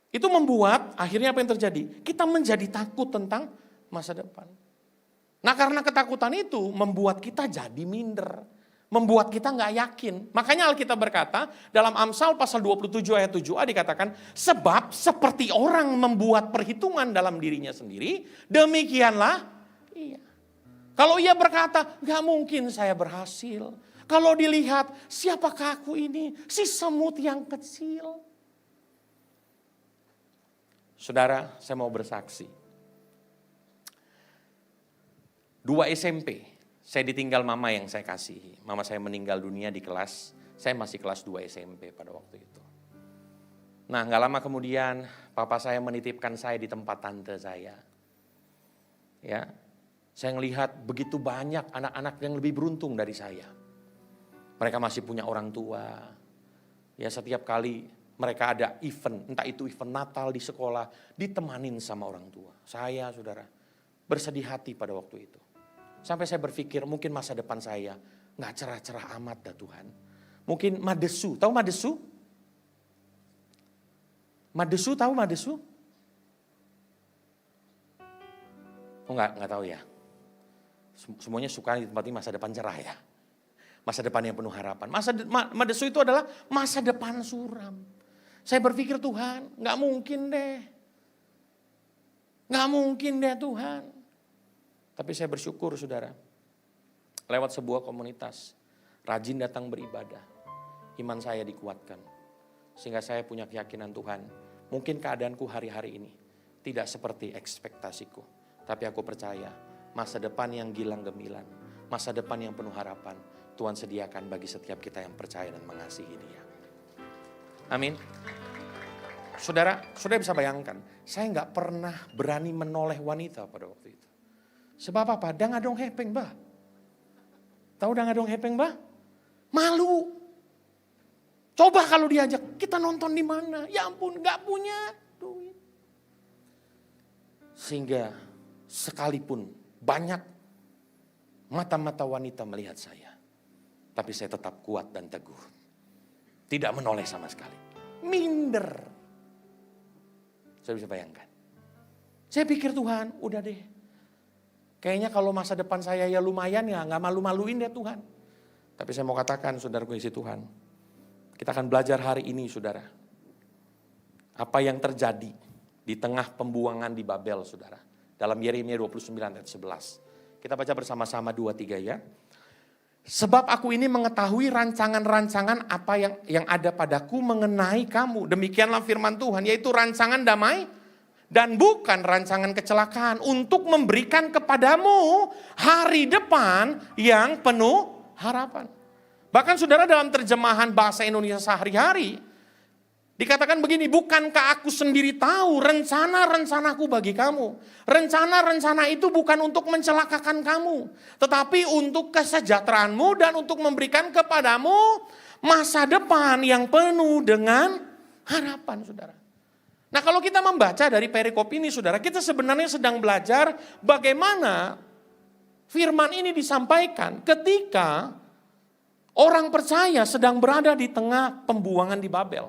Itu membuat akhirnya apa yang terjadi? Kita menjadi takut tentang masa depan. Nah karena ketakutan itu membuat kita jadi minder. Membuat kita nggak yakin. Makanya Alkitab berkata dalam Amsal pasal 27 ayat 7a dikatakan, sebab seperti orang membuat perhitungan dalam dirinya sendiri, demikianlah ia. Kalau ia berkata, gak mungkin saya berhasil. Kalau dilihat, siapakah aku ini? Si semut yang kecil. Saudara, saya mau bersaksi. 2 SMP, saya ditinggal mama yang saya kasihi. Mama saya meninggal dunia di kelas, saya masih kelas 2 SMP pada waktu itu. Nah, gak lama kemudian, papa saya menitipkan saya di tempat tante saya. Ya. Saya melihat begitu banyak anak-anak yang lebih beruntung dari saya. Mereka masih punya orang tua. Ya setiap kali mereka ada event, entah itu event Natal di sekolah, ditemanin sama orang tua. Saya saudara bersedih hati pada waktu itu. Sampai saya berpikir mungkin masa depan saya gak cerah-cerah amat dah Tuhan. Mungkin Madesu, tahu Madesu? Madesu tahu Madesu? Oh enggak tahu ya. Semuanya suka di tempat ini masa depan cerah ya. Masa depan yang penuh harapan. Madesu itu adalah masa depan suram. Saya berpikir Tuhan, gak mungkin deh. Gak mungkin deh Tuhan. Tapi saya bersyukur saudara. Lewat sebuah komunitas. Rajin datang beribadah. Iman saya dikuatkan. Sehingga saya punya keyakinan Tuhan. Mungkin keadaanku hari-hari ini tidak seperti ekspektasiku. Tapi aku percaya masa depan yang gilang gemilang, masa depan yang penuh harapan, Tuhan sediakan bagi setiap kita yang percaya dan mengasihi Dia. Amin. Saudara bisa bayangkan, saya nggak pernah berani menoleh wanita pada waktu itu. Sebab apa? Dangadong hepeng bah. Tahu dangadong hepeng bah? Malu. Coba kalau diajak, kita nonton di mana? Ya ampun, nggak punya duit. Sehingga sekalipun banyak mata-mata wanita melihat saya. Tapi saya tetap kuat dan teguh. Tidak menoleh sama sekali. Minder. Saya bisa bayangkan. Saya pikir Tuhan, udah deh. Kayaknya kalau masa depan saya ya lumayan ya, gak malu-maluin deh Tuhan. Tapi saya mau katakan saudaraku isi Tuhan. Kita akan belajar hari ini saudara. Apa yang terjadi di tengah pembuangan di Babel saudara. Dalam Yeremia 29 ayat 11. Kita baca bersama-sama 2-3 ya. Sebab aku ini mengetahui rancangan-rancangan apa yang ada padaku mengenai kamu. Demikianlah firman Tuhan, yaitu rancangan damai dan bukan rancangan kecelakaan, untuk memberikan kepadamu hari depan yang penuh harapan. Bahkan saudara, dalam terjemahan bahasa Indonesia sehari-hari dikatakan begini, bukankah aku sendiri tahu rencana-rencanaku bagi kamu. Rencana-rencana itu bukan untuk mencelakakan kamu, tetapi untuk kesejahteraanmu dan untuk memberikan kepadamu masa depan yang penuh dengan harapan, saudara. Nah, kalau kita membaca dari perikop ini, saudara, kita sebenarnya sedang belajar bagaimana firman ini disampaikan ketika orang percaya sedang berada di tengah pembuangan di Babel.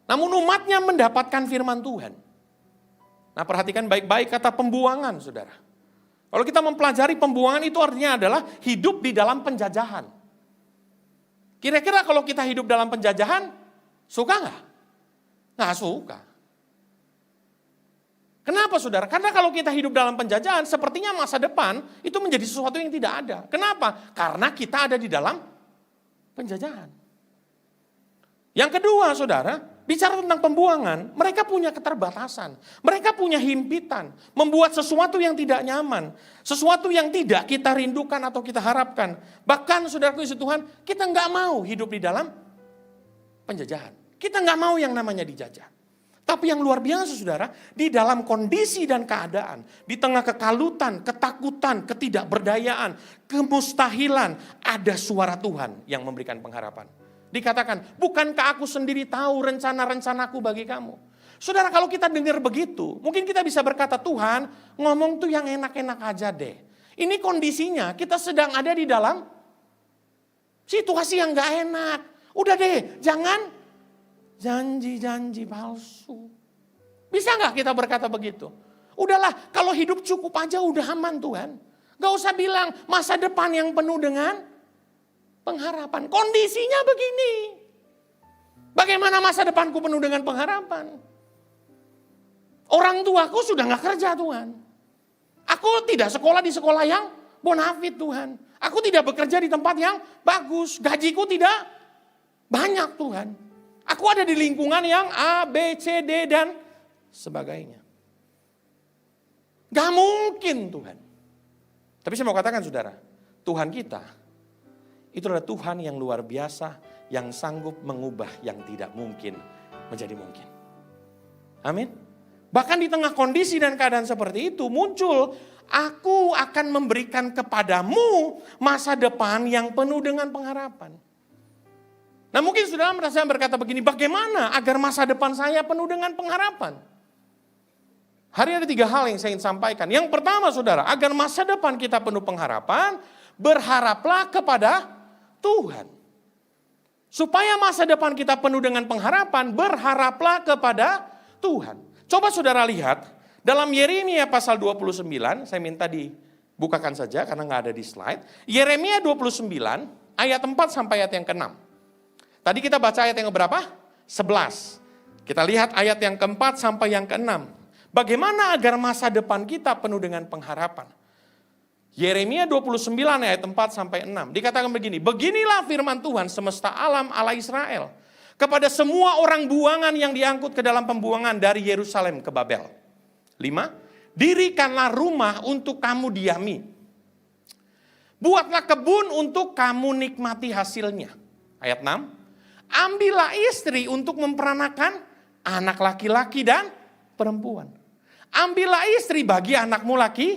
Namun umatnya mendapatkan firman Tuhan. Nah, perhatikan baik-baik kata pembuangan, saudara. Kalau kita mempelajari pembuangan itu artinya adalah hidup di dalam penjajahan. Kira-kira kalau kita hidup dalam penjajahan, suka nggak? Nggak suka. Kenapa, saudara? Karena kalau kita hidup dalam penjajahan, sepertinya masa depan itu menjadi sesuatu yang tidak ada. Kenapa? Karena kita ada di dalam penjajahan. Yang kedua, saudara, bicara tentang pembuangan, mereka punya keterbatasan. Mereka punya himpitan, membuat sesuatu yang tidak nyaman. Sesuatu yang tidak kita rindukan atau kita harapkan. Bahkan, saudaraku isi Tuhan, kita nggak mau hidup di dalam penjajahan. Kita nggak mau yang namanya dijajah. Tapi yang luar biasa, saudara, di dalam kondisi dan keadaan, di tengah kekalutan, ketakutan, ketidakberdayaan, kemustahilan, ada suara Tuhan yang memberikan pengharapan. Dikatakan, bukankah aku sendiri tahu rencana-rencanaku bagi kamu? Saudara, kalau kita dengar begitu, mungkin kita bisa berkata, Tuhan ngomong tuh yang enak-enak aja deh. Ini kondisinya, kita sedang ada di dalam situasi yang gak enak. Udah deh, jangan janji-janji palsu. Bisa gak kita berkata begitu? Udahlah, kalau hidup cukup aja udah aman Tuhan. Gak usah bilang masa depan yang penuh dengan pengharapan. Kondisinya begini. Bagaimana masa depanku penuh dengan pengharapan? Orang tuaku sudah gak kerja Tuhan. Aku tidak sekolah di sekolah yang bonafit Tuhan. Aku tidak bekerja di tempat yang bagus. Gajiku tidak banyak Tuhan. Aku ada di lingkungan yang A, B, C, D, dan sebagainya. Gak mungkin Tuhan. Tapi saya mau katakan, saudara, Tuhan kita itu adalah Tuhan yang luar biasa, yang sanggup mengubah yang tidak mungkin menjadi mungkin. Amin. Bahkan di tengah kondisi dan keadaan seperti itu muncul, aku akan memberikan kepadamu masa depan yang penuh dengan pengharapan. Nah, mungkin saudara merasa berkata begini, bagaimana agar masa depan saya penuh dengan pengharapan? Hari ini ada 3 hal yang saya ingin sampaikan. Yang pertama, saudara, agar masa depan kita penuh pengharapan, berharaplah kepada Tuhan. Supaya masa depan kita penuh dengan pengharapan, berharaplah kepada Tuhan. Coba saudara lihat, dalam Yeremia pasal 29, saya minta dibukakan saja karena nggak ada di slide. Yeremia 29, ayat 4 sampai ayat yang ke-6. Tadi kita baca ayat yang berapa? 11. Kita lihat ayat yang ke-4 sampai yang ke-6. Bagaimana agar masa depan kita penuh dengan pengharapan? Yeremia 29 ayat 4 sampai 6. Dikatakan begini, beginilah firman Tuhan semesta alam Allah Israel. Kepada semua orang buangan yang diangkut ke dalam pembuangan dari Yerusalem ke Babel. 5. Dirikanlah rumah untuk kamu diami. Buatlah kebun untuk kamu nikmati hasilnya. Ayat 6. Ambillah istri untuk memperanakan anak laki-laki dan perempuan. Ambillah istri bagi anakmu laki.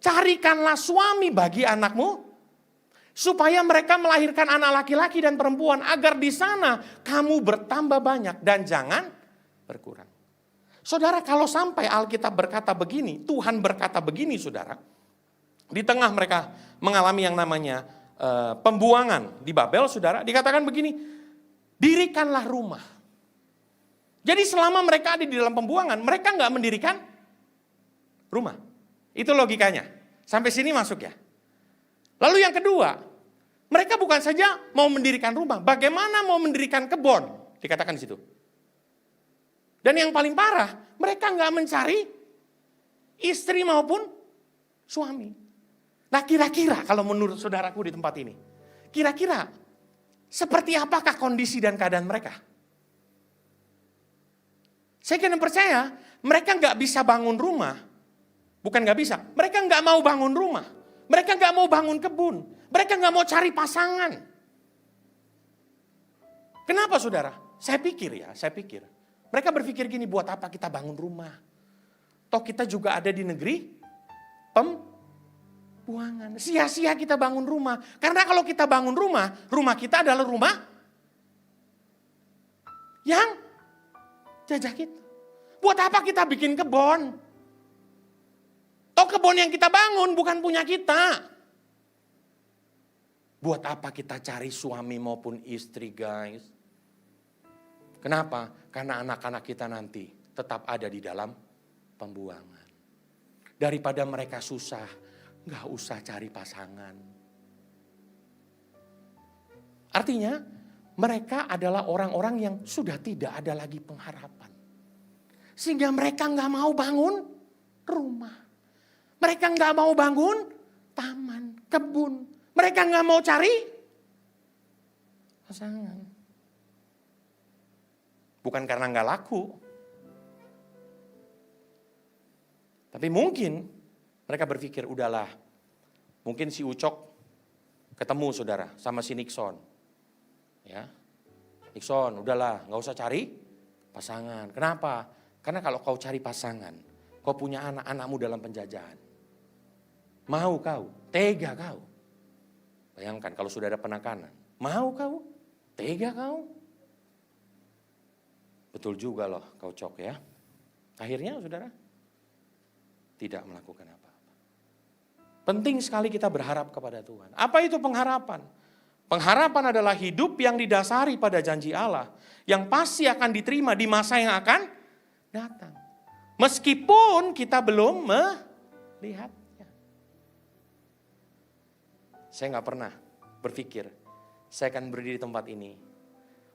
Carikanlah suami bagi anakmu, supaya mereka melahirkan anak laki-laki dan perempuan, agar di sana kamu bertambah banyak dan jangan berkurang. Saudara, kalau sampai Alkitab berkata begini, Tuhan berkata begini, saudara, di tengah mereka mengalami yang namanya pembuangan di Babel, saudara, dikatakan begini, dirikanlah rumah. Jadi selama mereka ada di dalam pembuangan, mereka nggak mendirikan rumah. Itu logikanya. Sampai sini masuk ya. Lalu yang kedua, mereka bukan saja mau mendirikan rumah, bagaimana mau mendirikan kebun, dikatakan di situ. Dan yang paling parah, mereka nggak mencari istri maupun suami. Nah kira-kira kalau menurut saudaraku di tempat ini, kira-kira seperti apakah kondisi dan keadaan mereka? Saya kira percaya mereka nggak bisa bangun rumah. Bukan nggak bisa, mereka nggak mau bangun rumah. Mereka nggak mau bangun kebun. Mereka nggak mau cari pasangan. Kenapa saudara? Saya pikir. Mereka berpikir gini, buat apa kita bangun rumah? Toh kita juga ada di negeri pembuangan. Sia-sia kita bangun rumah. Karena kalau kita bangun rumah kita adalah rumah yang jajah kita. Buat apa kita bikin kebun? Toh kebun yang kita bangun bukan punya kita. Buat apa kita cari suami maupun istri, guys? Kenapa? Karena anak-anak kita nanti tetap ada di dalam pembuangan. Daripada mereka susah, nggak usah cari pasangan. Artinya, mereka adalah orang-orang yang sudah tidak ada lagi pengharapan. Sehingga mereka nggak mau bangun rumah. Mereka nggak mau bangun taman, kebun. Mereka nggak mau cari pasangan. Bukan karena nggak laku. Tapi mungkin mereka berpikir, udahlah. Mungkin si Ucok ketemu saudara sama si Nixon. Ya, Nixon udahlah nggak usah cari pasangan. Kenapa? Karena kalau kau cari pasangan, kau punya anak-anakmu dalam penjajahan. Mau kau? Tega kau? Bayangkan kalau sudah ada penekanan. Mau kau? Tega kau? Betul juga loh kau Cok ya. Akhirnya saudara tidak melakukan apa-apa. Penting sekali kita berharap kepada Tuhan. Apa itu pengharapan? Pengharapan adalah hidup yang didasari pada janji Allah. Yang pasti akan diterima di masa yang akan datang. Meskipun kita belum melihatnya. Saya gak pernah berpikir saya akan berdiri di tempat ini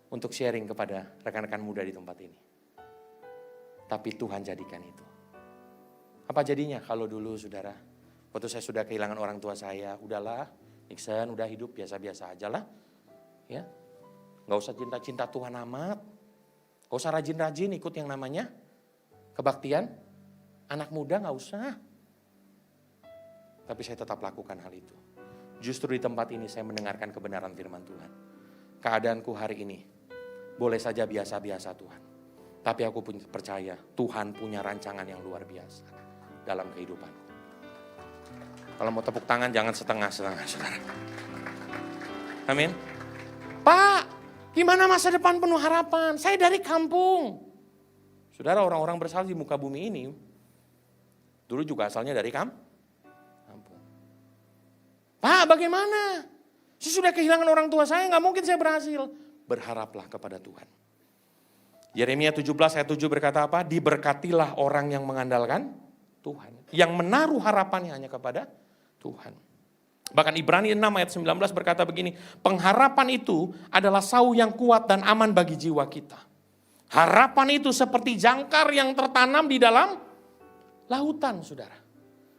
untuk sharing kepada rekan-rekan muda di tempat ini. Tapi Tuhan jadikan itu. Apa jadinya kalau dulu saudara, waktu saya sudah kehilangan orang tua saya, udahlah Nixon udah hidup biasa-biasa aja lah. Ya, gak usah cinta-cinta Tuhan amat. Gak usah rajin-rajin ikut yang namanya kebaktian. Anak muda gak usah. Tapi saya tetap lakukan hal itu. Justru di tempat ini saya mendengarkan kebenaran firman Tuhan. Keadaanku hari ini boleh saja biasa-biasa Tuhan. Tapi aku percaya Tuhan punya rancangan yang luar biasa dalam kehidupanku. Kalau mau tepuk tangan jangan setengah-setengah saudara. Amin. Pak, gimana masa depan penuh harapan? Saya dari kampung. Saudara, orang-orang bersalah di muka bumi ini dulu juga asalnya dari kampung. Pak, bagaimana? Saya sudah kehilangan orang tua saya, gak mungkin saya berhasil. Berharaplah kepada Tuhan. Yeremia 17 ayat 7 berkata apa? Diberkatilah orang yang mengandalkan Tuhan. Yang menaruh harapannya hanya kepada Tuhan. Bahkan Ibrani 6 ayat 19 berkata begini. Pengharapan itu adalah sauh yang kuat dan aman bagi jiwa kita. Harapan itu seperti jangkar yang tertanam di dalam lautan, saudara.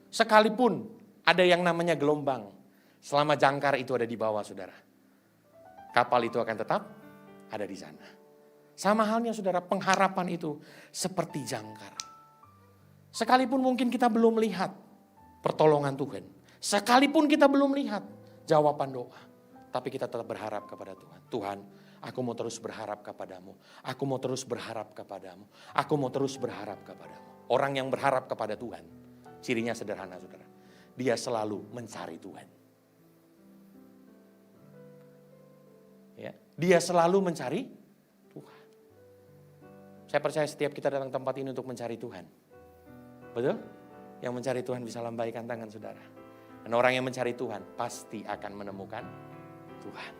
Sekalipun ada yang namanya gelombang. Selama jangkar itu ada di bawah, saudara. Kapal itu akan tetap ada di sana. Sama halnya, saudara, pengharapan itu seperti jangkar. Sekalipun mungkin kita belum melihat pertolongan Tuhan. Sekalipun kita belum lihat jawaban doa. Tapi kita tetap berharap kepada Tuhan. Tuhan, aku mau terus berharap kepadamu. Aku mau terus berharap kepadamu. Aku mau terus berharap kepadamu. Orang yang berharap kepada Tuhan, cirinya sederhana, saudara. Dia selalu mencari Tuhan. Ya, dia selalu mencari Tuhan. Saya percaya setiap kita datang tempat ini untuk mencari Tuhan. Betul? Yang mencari Tuhan bisa lambaikan tangan saudara. Dan orang yang mencari Tuhan pasti akan menemukan Tuhan.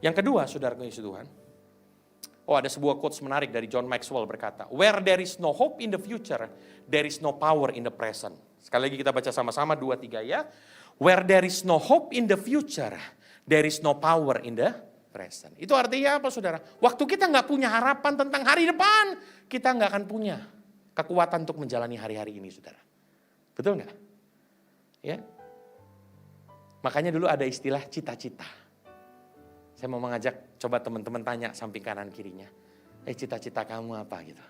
Yang kedua, saudara Yesus Tuhan. Oh, ada sebuah quotes menarik dari John Maxwell berkata, where there is no hope in the future, there is no power in the present. Sekali lagi kita baca sama-sama 2-3 ya. Where there is no hope in the future, there is no power in the present. Itu artinya apa, saudara? Waktu kita nggak punya harapan tentang hari depan, kita nggak akan punya kekuatan untuk menjalani hari-hari ini, saudara. Betul nggak? Ya, Makanya dulu ada istilah cita-cita. Saya mau mengajak, coba teman-teman tanya samping kanan kirinya. Cita-cita kamu apa gitu.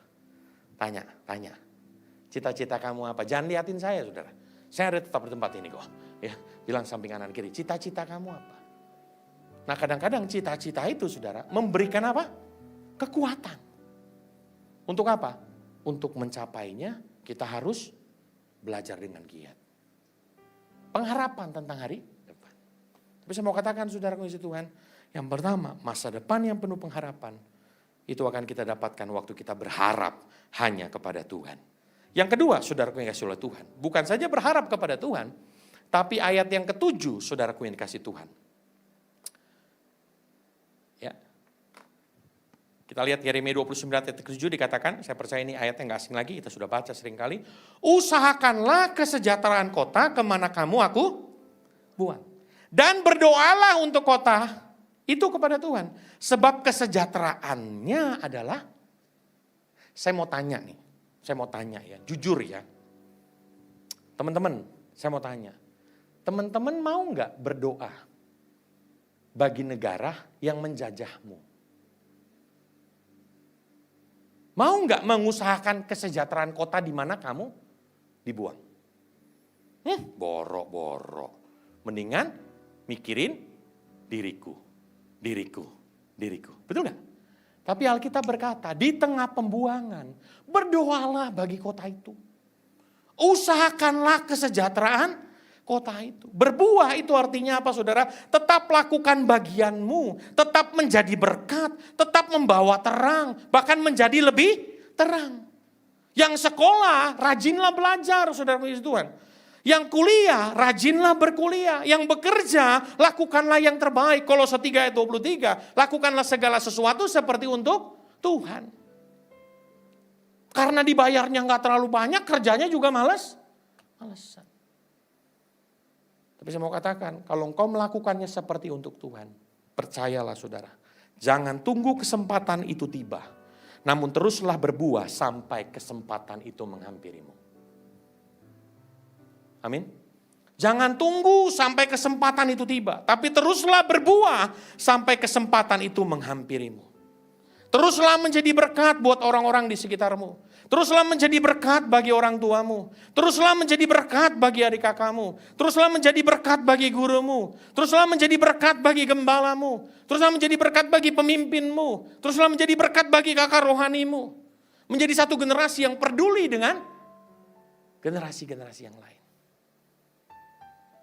Tanya. Cita-cita kamu apa? Jangan liatin saya, saudara. Saya ada tetap di tempat ini kok. Ya, bilang samping kanan kiri, cita-cita kamu apa? Nah kadang-kadang cita-cita itu, saudara, memberikan apa? Kekuatan. Untuk apa? Untuk mencapainya kita harus belajar dengan giat. Pengharapan tentang hari depan. Tapi saya mau katakan, saudara kasih Tuhan, yang pertama, masa depan yang penuh pengharapan, itu akan kita dapatkan waktu kita berharap hanya kepada Tuhan. Yang kedua, saudaraku yang dikasihi oleh Tuhan, bukan saja berharap kepada Tuhan, tapi ayat yang ketujuh, saudaraku yang dikasihi Tuhan. Ya. Kita lihat Yeremia 29 ayat ke-7 dikatakan, saya percaya ini ayat yang gak asing lagi, kita sudah baca seringkali. Usahakanlah kesejahteraan kota kemana kamu aku buang. Dan berdoalah untuk kota itu kepada Tuhan. Sebab kesejahteraannya adalah, saya mau tanya ya, jujur ya. Teman-teman, saya mau tanya. Teman-teman mau gak berdoa bagi negara yang menjajahmu? Mau gak mengusahakan kesejahteraan kota di mana kamu dibuang? Borok. Mendingan mikirin diriku. Betul gak? Tapi Alkitab berkata, di tengah pembuangan, berdoalah bagi kota itu. Usahakanlah kesejahteraan kota itu. Berbuah itu artinya apa, saudara? Tetap lakukan bagianmu, tetap menjadi berkat, tetap membawa terang, bahkan menjadi lebih terang. Yang sekolah, rajinlah belajar, saudara Tuhan. Yang kuliah, rajinlah berkuliah. Yang bekerja, lakukanlah yang terbaik. Kolose 3 ayat 23, lakukanlah segala sesuatu seperti untuk Tuhan. Karena dibayarnya gak terlalu banyak, kerjanya juga malesan. Tapi saya mau katakan, kalau engkau melakukannya seperti untuk Tuhan, percayalah saudara, jangan tunggu kesempatan itu tiba. Namun teruslah berbuah sampai kesempatan itu menghampirimu. Amin. Jangan tunggu sampai kesempatan itu tiba. Tapi teruslah berbuah sampai kesempatan itu menghampirimu. Teruslah menjadi berkat buat orang-orang di sekitarmu. Teruslah menjadi berkat bagi orang tuamu. Teruslah menjadi berkat bagi adik kakakmu. Teruslah menjadi berkat bagi gurumu. Teruslah menjadi berkat bagi gembalamu. Teruslah menjadi berkat bagi pemimpinmu. Teruslah menjadi berkat bagi kakak rohanimu. Menjadi satu generasi yang peduli dengan generasi-generasi yang lain.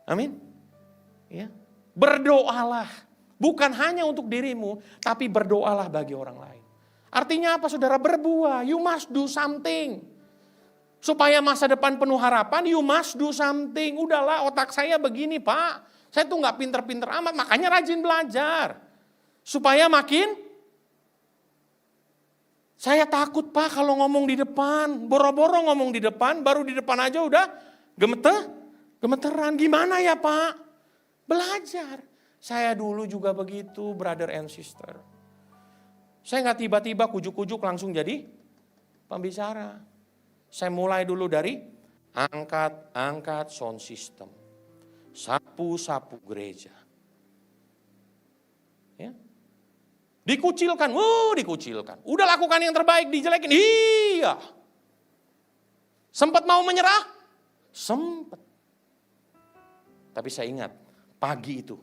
Amin. Ya. Berdoalah. Bukan hanya untuk dirimu, tapi berdoalah bagi orang lain. Artinya apa saudara? Berbuah. You must do something. Supaya masa depan penuh harapan, you must do something. Udahlah, otak saya begini Pak. Saya tuh gak pinter-pinter amat, makanya rajin belajar. Supaya makin, saya takut Pak kalau ngomong di depan. Boro-boro ngomong di depan, baru di depan aja udah gemeteran. Gimana ya Pak? Belajar. Saya dulu juga begitu, brother and sister. Saya nggak tiba-tiba kujuk-kujuk langsung jadi pembicara. Saya mulai dulu dari angkat sound system. Sapu-sapu gereja. Ya. Dikucilkan, dikucilkan. Udah lakukan yang terbaik, dijelekin. Iya. Sempat mau menyerah? Sempat. Tapi saya ingat, pagi itu,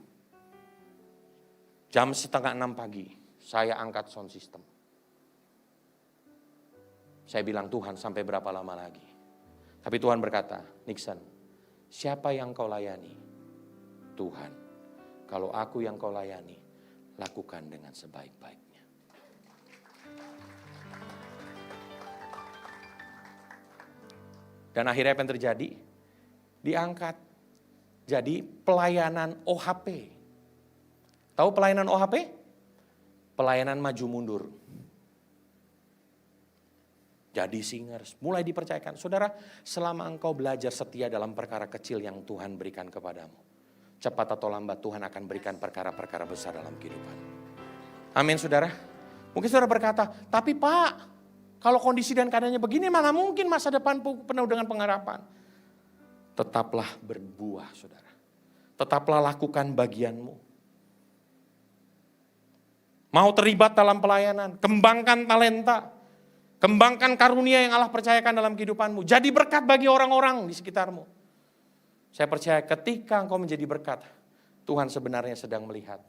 jam 5:30 pagi, saya angkat sound system. Saya bilang, Tuhan sampai berapa lama lagi? Tapi Tuhan berkata, Nixon, siapa yang kau layani? Tuhan. Kalau aku yang kau layani, lakukan dengan sebaik-baiknya. Dan akhirnya apa yang terjadi? Diangkat. Jadi pelayanan OHP. Tahu pelayanan OHP? Pelayanan maju mundur. Jadi singers, mulai dipercayakan. Saudara, selama engkau belajar setia dalam perkara kecil yang Tuhan berikan kepadamu, cepat atau lambat Tuhan akan berikan perkara-perkara besar dalam kehidupan. Amin saudara. Mungkin saudara berkata, tapi Pak, kalau kondisi dan keadaannya begini, mana mungkin masa depan penuh dengan pengharapan. Tetaplah berbuah saudara. tetaplah lakukan bagianmu. Mau terlibat dalam pelayanan, kembangkan talenta, kembangkan karunia yang Allah percayakan dalam kehidupanmu. Jadi berkat bagi orang-orang di sekitarmu. Saya percaya ketika engkau menjadi berkat, Tuhan sebenarnya sedang melihat.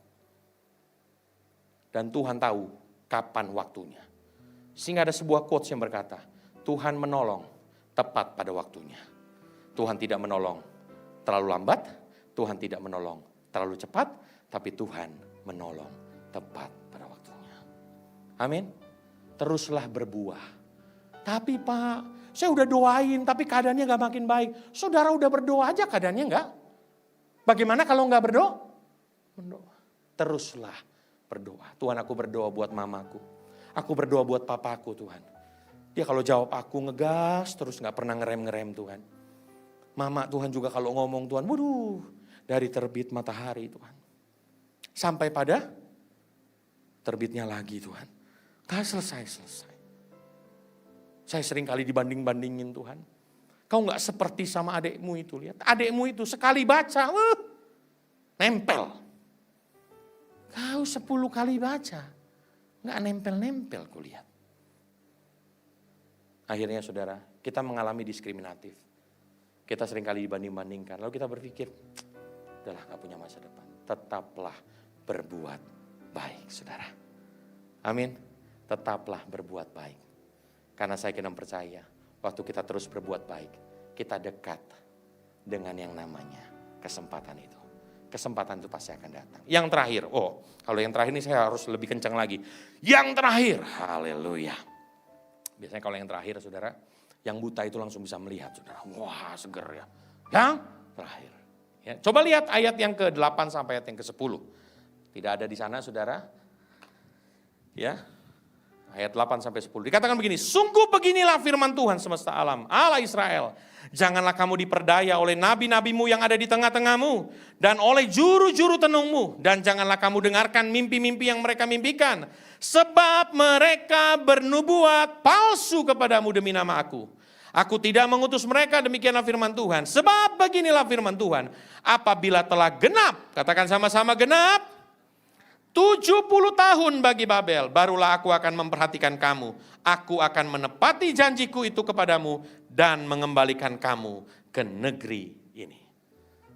Dan Tuhan tahu kapan waktunya. Sehingga ada sebuah quotes yang berkata, Tuhan menolong tepat pada waktunya. Tuhan tidak menolong terlalu lambat, Tuhan tidak menolong terlalu cepat, tapi Tuhan menolong tepat pada waktunya. Amin. Teruslah berbuah. Tapi Pak, saya udah doain tapi keadaannya gak makin baik. Saudara udah berdoa aja keadaannya gak. Bagaimana kalau gak berdoa? Berdoa. Teruslah berdoa. Tuhan, aku berdoa buat mamaku. Aku berdoa buat papaku Tuhan. Dia kalau jawab aku ngegas terus gak pernah ngerem-ngerem Tuhan. Mama Tuhan juga kalau ngomong Tuhan, waduh, dari terbit matahari Tuhan. Sampai pada terbitnya lagi Tuhan. Gak selesai-selesai. Saya sering kali dibanding-bandingin Tuhan. Kau gak seperti sama adekmu itu, lihat. Adekmu itu sekali baca, nempel. Kau 10 kali baca, gak nempel-nempel kulihat. Akhirnya saudara, kita mengalami diskriminatif. Kita sering kali dibanding-bandingkan. Lalu kita berpikir, udahlah gak punya masa depan. Tetaplah berbuat baik saudara. Amin. Tetaplah berbuat baik. Karena saya kena percaya, waktu kita terus berbuat baik, kita dekat dengan yang namanya kesempatan itu. Kesempatan itu pasti akan datang. Yang terakhir, kalau yang terakhir ini saya harus lebih kencang lagi. Yang terakhir, haleluya. Biasanya kalau yang terakhir saudara, yang buta itu langsung bisa melihat saudara. Wah seger ya. Yang terakhir. Ya, coba lihat ayat yang ke-8 sampai ayat yang ke-10. Tidak ada di sana saudara. Ya. Ayat 8 sampai 10. Dikatakan begini, sungguh beginilah firman Tuhan semesta alam, Allah Israel. Janganlah kamu diperdaya oleh nabi-nabimu yang ada di tengah-tengahmu. Dan oleh juru-juru tenungmu. Dan janganlah kamu dengarkan mimpi-mimpi yang mereka mimpikan. Sebab mereka bernubuat palsu kepadamu demi nama aku. Aku tidak mengutus mereka, demikianlah firman Tuhan. Sebab beginilah firman Tuhan. Apabila telah genap, katakan sama-sama genap. 70 tahun bagi Babel, barulah aku akan memperhatikan kamu. Aku akan menepati janjiku itu kepadamu dan mengembalikan kamu ke negeri ini.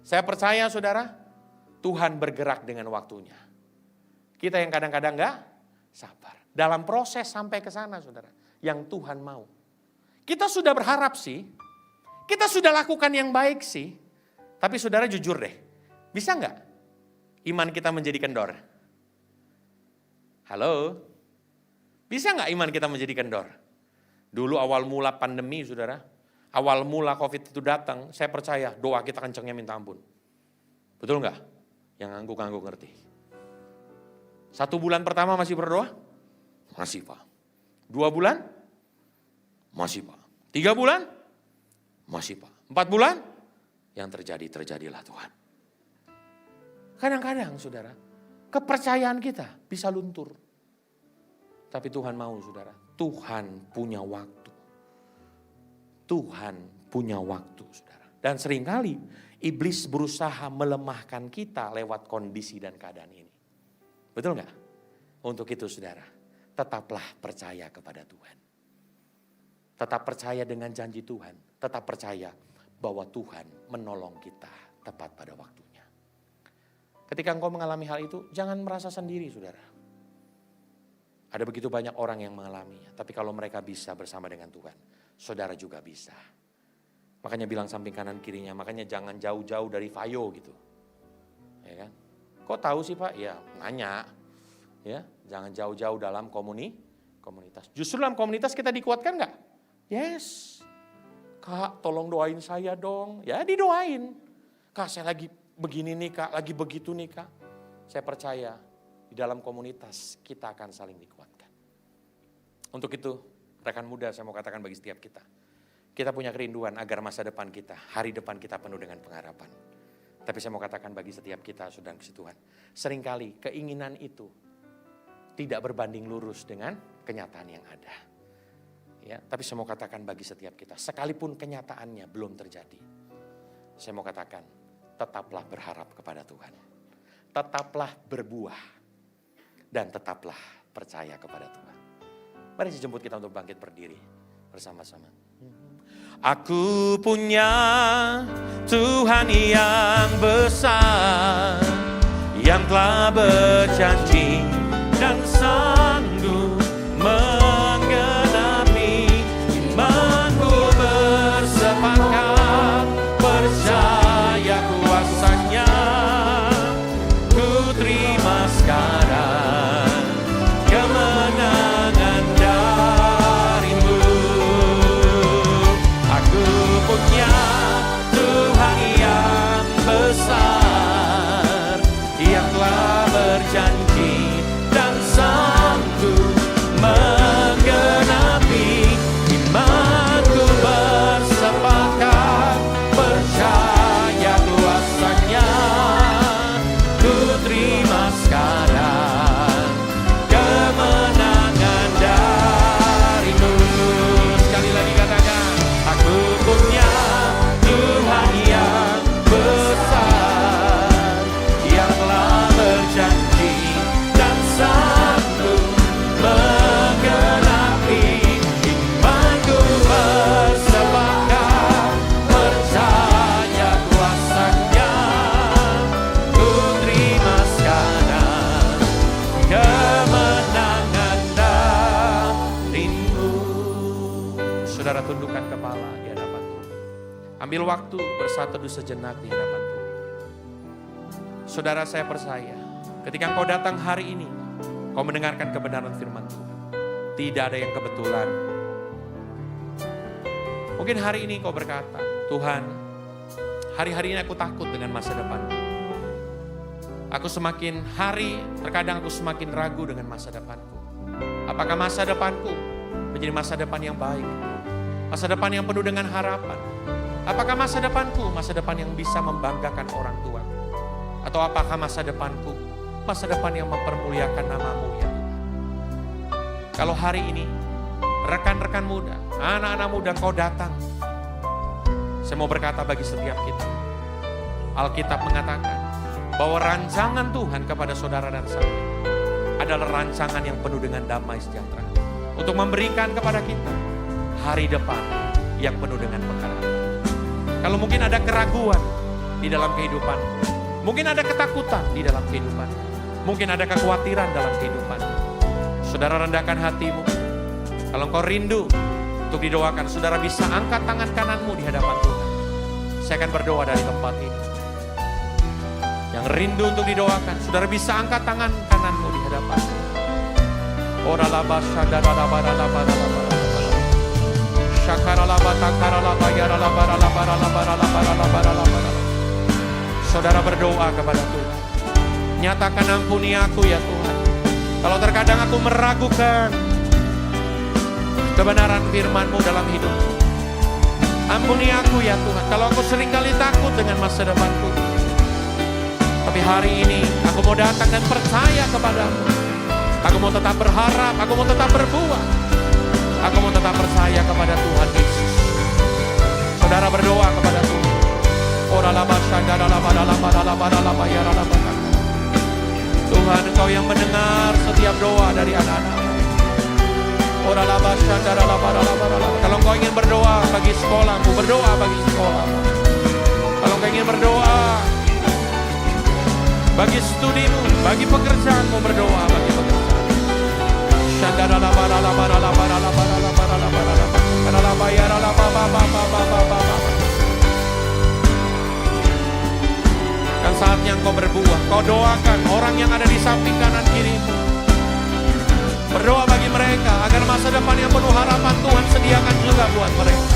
Saya percaya saudara, Tuhan bergerak dengan waktunya. Kita yang kadang-kadang enggak sabar. Dalam proses sampai ke sana saudara, yang Tuhan mau. Kita sudah berharap sih, kita sudah lakukan yang baik sih. Tapi saudara jujur deh, bisa enggak iman kita menjadi kendor? Halo, bisa nggak iman kita menjadi kendor? Dulu awal mula pandemi saudara, awal mula COVID itu datang, saya percaya doa kita kencengnya minta ampun. Betul nggak? Yang ngangguk-ngangguk ngerti. 1 bulan pertama masih berdoa? Masih Pak. 2 bulan? Masih Pak. 3 bulan? Masih Pak. 4 bulan? Yang terjadilah Tuhan. Kadang-kadang saudara, kepercayaan kita bisa luntur. Tapi Tuhan mau saudara. Tuhan punya waktu. Tuhan punya waktu saudara. Dan seringkali iblis berusaha melemahkan kita lewat kondisi dan keadaan ini. Betul nggak? Untuk itu saudara, tetaplah percaya kepada Tuhan. Tetap percaya dengan janji Tuhan. Tetap percaya bahwa Tuhan menolong kita tepat pada waktunya. Ketika engkau mengalami hal itu, jangan merasa sendiri saudara. Ada begitu banyak orang yang mengalaminya. Tapi kalau mereka bisa bersama dengan Tuhan, saudara juga bisa. Makanya bilang samping kanan kirinya, makanya jangan jauh-jauh dari Vayo gitu. Ya kan? Kok tahu sih Pak? Ya nanya. Ya, jangan jauh-jauh dalam komunitas. Justru dalam komunitas kita dikuatkan nggak? Yes. Kak, tolong doain saya dong. Ya didoain. Kak, saya lagi begini nih Kak, lagi begitu nih Kak. Saya percaya di dalam komunitas kita akan saling dikuatkan. Untuk itu, rekan muda saya mau katakan bagi setiap kita. Kita punya kerinduan agar masa depan kita, hari depan kita penuh dengan pengharapan. Tapi saya mau katakan bagi setiap kita, saudara kasih Tuhan. Seringkali keinginan itu tidak berbanding lurus dengan kenyataan yang ada. Ya, tapi saya mau katakan bagi setiap kita, sekalipun kenyataannya belum terjadi. Saya mau katakan, tetaplah berharap kepada Tuhan. Tetaplah berbuah. Dan tetaplah percaya kepada Tuhan. Mari saya jemput kita untuk bangkit berdiri bersama-sama. Aku punya Tuhan yang besar, yang telah berjanji dan sanggup menggenapi. Imanku bersepakat percaya kuasa-Nya. Ku terima sekarang kemenangan darimu. Aku punya Tuhan yang besar, yang telah berjanji dan sanggup menggenapi. Imanku bersepakat percaya kuasa-Nya. Ku terima sekarang kemenangan darimu. Sekali lagi katakan, aku punya Tuhan yang besar, yang telah berjanji dan sanggup menggenapi. Imanku bersepakat percaya kuasa-Nya. Ku terima sekarang kemenangan darimu. Saudara, tundukkan kepala di hadapan Tuhan. Ambil waktu bersatu sejenak di hadapan Tuhan. Saudara, saya percaya ketika engkau datang hari ini, kau mendengarkan kebenaran firman Tuhan. Tidak ada yang kebetulan. Mungkin hari ini kau berkata, Tuhan, hari-hari ini aku takut dengan masa depanku. Aku semakin hari, terkadang aku semakin ragu dengan masa depanku. Apakah masa depanku menjadi masa depan yang baik? Masa depan yang penuh dengan harapan? Apakah masa depanku masa depan yang bisa membanggakan orang tua? Atau apakah masa depanku masa depan yang mempermuliakan nama-Mu ya Tuhan? Kalau hari ini rekan-rekan muda, anak-anak muda kau datang, saya mau berkata bagi setiap kita, Alkitab mengatakan bahwa rancangan Tuhan kepada saudara dan saya adalah rancangan yang penuh dengan damai sejahtera, untuk memberikan kepada kita hari depan yang penuh dengan pengharapan. Kalau mungkin ada keraguan di dalam kehidupan, mungkin ada ketakutan di dalam kehidupan, mungkin ada kekhawatiran dalam kehidupan, saudara rendahkan hatimu. Kalau engkau rindu untuk didoakan, saudara bisa angkat tangan kananmu di hadapan Tuhan. Saya akan berdoa dari tempat ini. Yang rindu untuk didoakan, saudara bisa angkat tangan kananmu di hadapan Tuhan. Ora laba sadara laba laba laba. Syakara laba takara laba yara laba laba laba laba laba laba. Saudara berdoa kepada Tuhan. Nyatakan ampuni aku ya Tuhan. Kalau terkadang aku meragukan kebenaran firman-Mu dalam hidupku. Ampuni aku ya Tuhan, kalau aku seringkali takut dengan masa depanku. Tapi hari ini aku mau datang dan percaya kepadamu. Aku mau tetap berharap, aku mau tetap berbuat. Aku mau tetap percaya kepada Tuhan Yesus. Saudara berdoa kepada Tuhan. Tuhan, Engkau yang mendengar setiap doa dari anak-anak. Kalau engkau ingin berdoa bagi sekolahmu, berdoa bagi sekolahmu. Kalau engkau ingin berdoa bagi studimu, bagi pekerjaanmu, berdoa bagi pekerjaan. Dan saatnya engkau berbuah, kau doakan orang yang ada di samping kanan kirimu. Berdoa bagi mereka agar masa depan yang penuh harapan Tuhan sediakan juga buat mereka.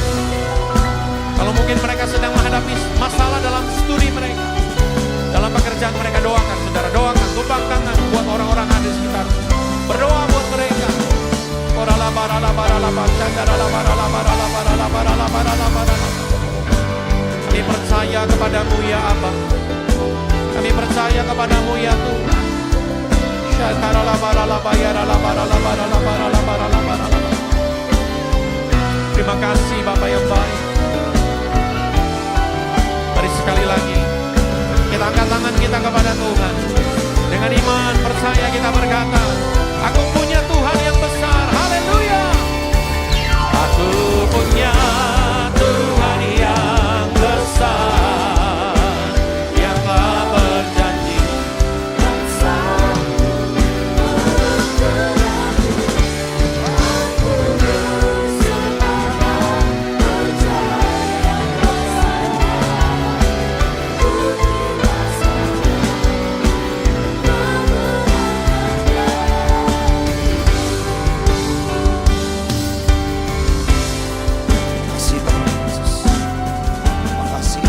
Kalau mungkin mereka sedang menghadapi masalah dalam studi mereka, dalam pekerjaan mereka, doakan saudara, doakan, tumpang tangan buat orang-orang ada di sekitar. Berdoa buat mereka. Kami percaya kepadamu ya Abba. Kami percaya kepadamu ya Tuhan. Terima kasih Bapa yang baik. Mari sekali lagi Tuhan. Dengan iman percaya kita berkata, aku punya Tuhan yang besar. Haleluya. Aku punya Tuhan yang besar, yang telah berjanji. Makasih Tuhan Yesus. Makasih.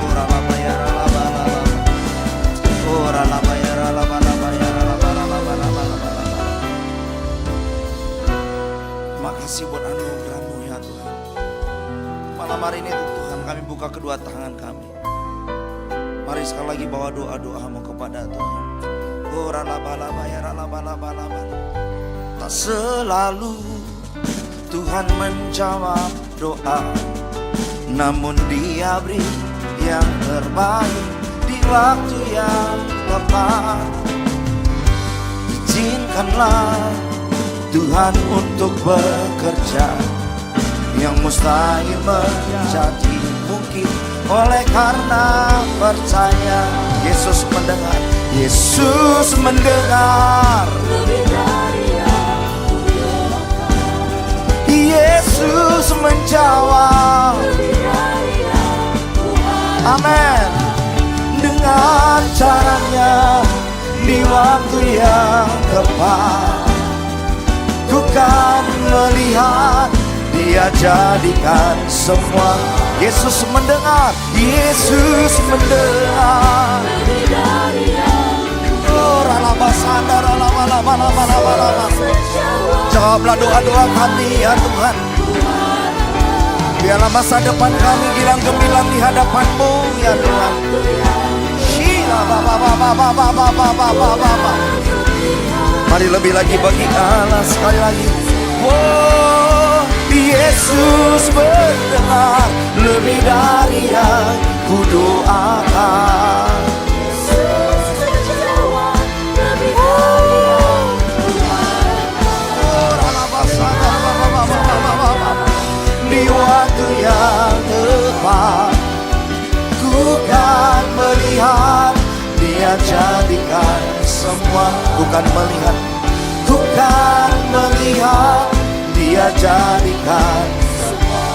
Ora laba ya laba laba. Ora laba ya laba laba ya laba laba laba laba. Makasih buat anugerah-Mu ya Tuhan. Malam hari ini Tuhan kami buka kedua tangan kami. Mari sekali lagi bawa doa-doa-Mu kepada Tuhan. Ora laba laba ya laba laba laba. Tak selalu Tuhan menjawab doa, namun Dia beri yang terbaik di waktu yang tepat. Izinkanlah Tuhan untuk bekerja, yang mustahil menjadi mungkin oleh karena percaya. Yesus mendengar, Yesus mendengar. Yesus menjawab. Amin. Dengan caranya di waktu yang tepat, ku kan melihat Dia jadikan semua. Yesus mendengar, Yesus mendengar. Jawablah doa-doa kami ya Tuhan. Biarlah masa depan kami gilang gemilang di hadapan-Mu ya Tuhan. Mari lebih lagi bagi Allah sekali lagi. Oh, Yesus mendengar lebih dari yang ku doakan. Di waktu yang tepat, ku kan melihat Dia jadikan semua. Ku kan melihat, ku kan melihat Dia jadikan semua.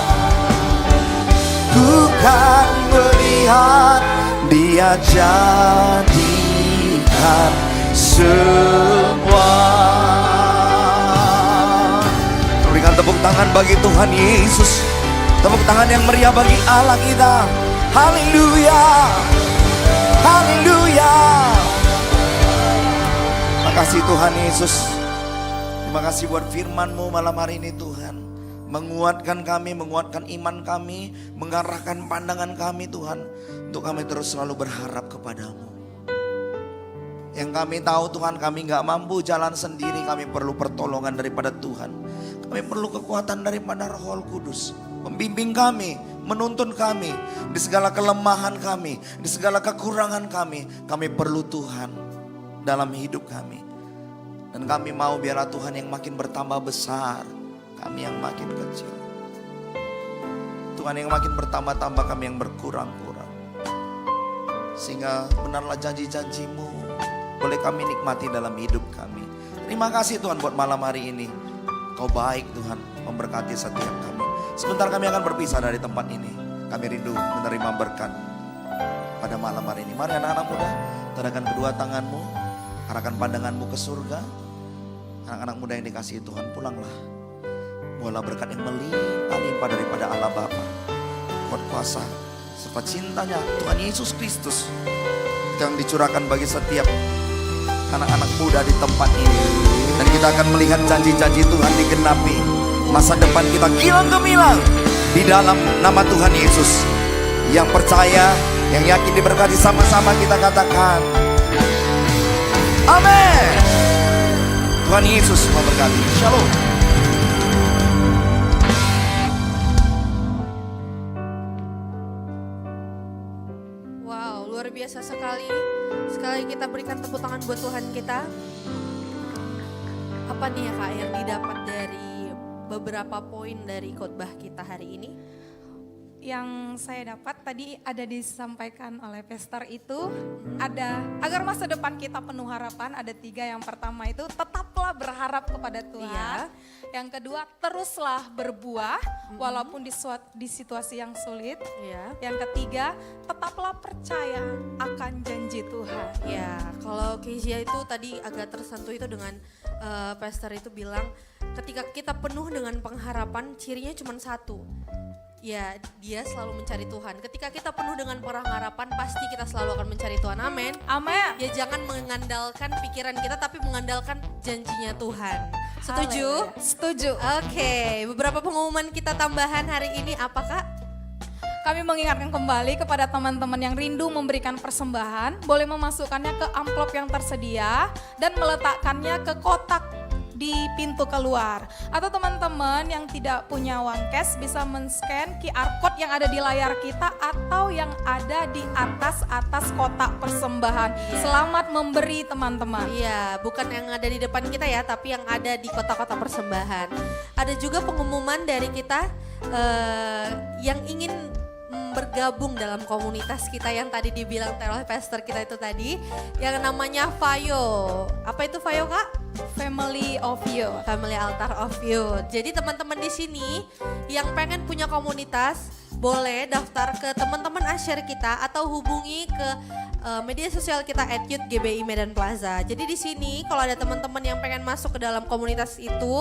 Ku kan melihat Dia jadikan semua. Berikan tepuk tangan bagi Tuhan Yesus. Tepuk tangan yang meriah bagi Allah kita. Haleluya. Haleluya. Makasih Tuhan Yesus. Terima kasih buat firman-Mu malam hari ini Tuhan. Menguatkan kami, menguatkan iman kami, mengarahkan pandangan kami Tuhan. Untuk kami terus selalu berharap kepada-Mu. Yang kami tahu Tuhan, kami gak mampu jalan sendiri. Kami perlu pertolongan daripada Tuhan. Kami perlu kekuatan daripada Roh Kudus. Membimbing kami, menuntun kami. Di segala kelemahan kami, di segala kekurangan kami. Kami perlu Tuhan dalam hidup kami. Dan kami mau biarlah Tuhan yang makin bertambah besar, kami yang makin kecil. Tuhan yang makin bertambah-tambah, kami yang berkurang-kurang. Sehingga benarlah janji-janji-Mu boleh kami nikmati dalam hidup kami. Terima kasih Tuhan buat malam hari ini. Kau baik Tuhan, memberkati setiap kami. Sebentar kami akan berpisah dari tempat ini. Kami rindu menerima berkat pada malam hari ini. Mari anak-anak muda, tadahkan kedua tanganmu, arahkan pandanganmu ke surga. Anak-anak muda yang dikasihi Tuhan, pulanglah. Bawalah berkat yang melimpah-limpah daripada Allah Bapa, kuat kuasa serta cintanya Tuhan Yesus Kristus yang dicurahkan bagi setiap anak-anak muda di tempat ini. Dan kita akan melihat janji-janji Tuhan digenapi. Masa depan kita gilang gemilang di dalam nama Tuhan Yesus. Yang percaya, yang yakin diberkati, sama-sama kita katakan amin. Tuhan Yesus memberkati. Shalom. Wow, luar biasa sekali. Sekali kita berikan tepuk tangan buat Tuhan kita. Apa nih ya Kak yang didapat dari beberapa poin dari khotbah kita hari ini? Yang saya dapat tadi ada disampaikan oleh pastor itu ada agar masa depan kita penuh harapan, ada 3. Yang pertama itu tetaplah berharap kepada Tuhan. Iya. Yang kedua teruslah berbuah walaupun di situasi yang sulit. Ya. Yang ketiga tetaplah percaya akan janji Tuhan. Ya, kalau Kezia itu tadi agak tersentuh itu dengan pastor itu bilang ketika kita penuh dengan pengharapan cirinya cuma satu. Ya, dia selalu mencari Tuhan. Ketika kita penuh dengan pengharapan, pasti kita selalu akan mencari Tuhan. Amin. Amin. Ya jangan mengandalkan pikiran kita, tapi mengandalkan janjinya Tuhan. Setuju? Haleluya. Setuju. Oke, beberapa pengumuman kita tambahan hari ini apa Kak? Kami mengingatkan kembali kepada teman-teman yang rindu memberikan persembahan, boleh memasukkannya ke amplop yang tersedia dan meletakkannya ke kotak di pintu keluar. Atau teman-teman yang tidak punya uang cash bisa men-scan QR code yang ada di layar kita atau yang ada di atas kotak persembahan. Selamat memberi teman-teman. Iya, bukan yang ada di depan kita ya, tapi yang ada di kota-kota persembahan. Ada juga pengumuman dari kita yang ingin bergabung dalam komunitas kita yang tadi dibilang oleh pastor kita itu tadi, yang namanya Fayo. Apa itu Fayo Kak? Family of You. Family Altar of Youth. Jadi teman-teman di sini yang pengen punya komunitas boleh daftar ke teman-teman asyir kita atau hubungi ke media sosial kita @youth_GBI Medan Plaza. Jadi di sini kalau ada teman-teman yang pengen masuk ke dalam komunitas itu,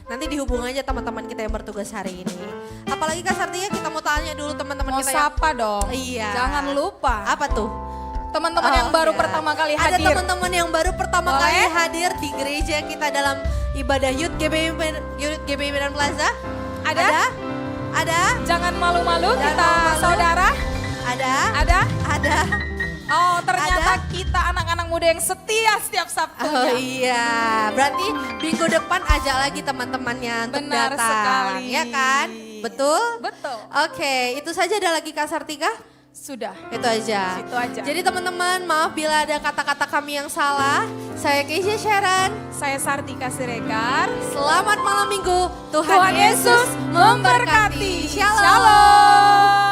nanti dihubungi aja teman-teman kita yang bertugas hari ini. Apalagi Kak Sartia, kita mau tanya dulu teman-teman Mau kita yang sapa dong. Iya. Jangan lupa. Apa tuh? Teman-teman yang baru iya. pertama kali Ada hadir. teman-teman yang baru pertama Boleh? kali hadir di gereja kita dalam ibadah Youth_GBI Medan Plaza. Ada? Ada? Jangan malu-malu Jangan kita malu-malu. saudara. Ada? Ada? Ada? Oh ternyata Ada? kita anak-anak muda yang setia setiap Sabtunya. Oh iya, berarti minggu depan ajak lagi teman-temannya untuk Benar datang. sekali. Ya kan? Betul? Betul. Oke, itu saja. Ada lagi Kak Sartika? Sudah. Itu aja. Itu aja. Jadi teman-teman, maaf bila ada kata-kata kami yang salah. Saya Keisha Sharon. Saya Sartika Siregar. Selamat malam minggu. Tuhan Yesus memberkati. Shalom. Shalom.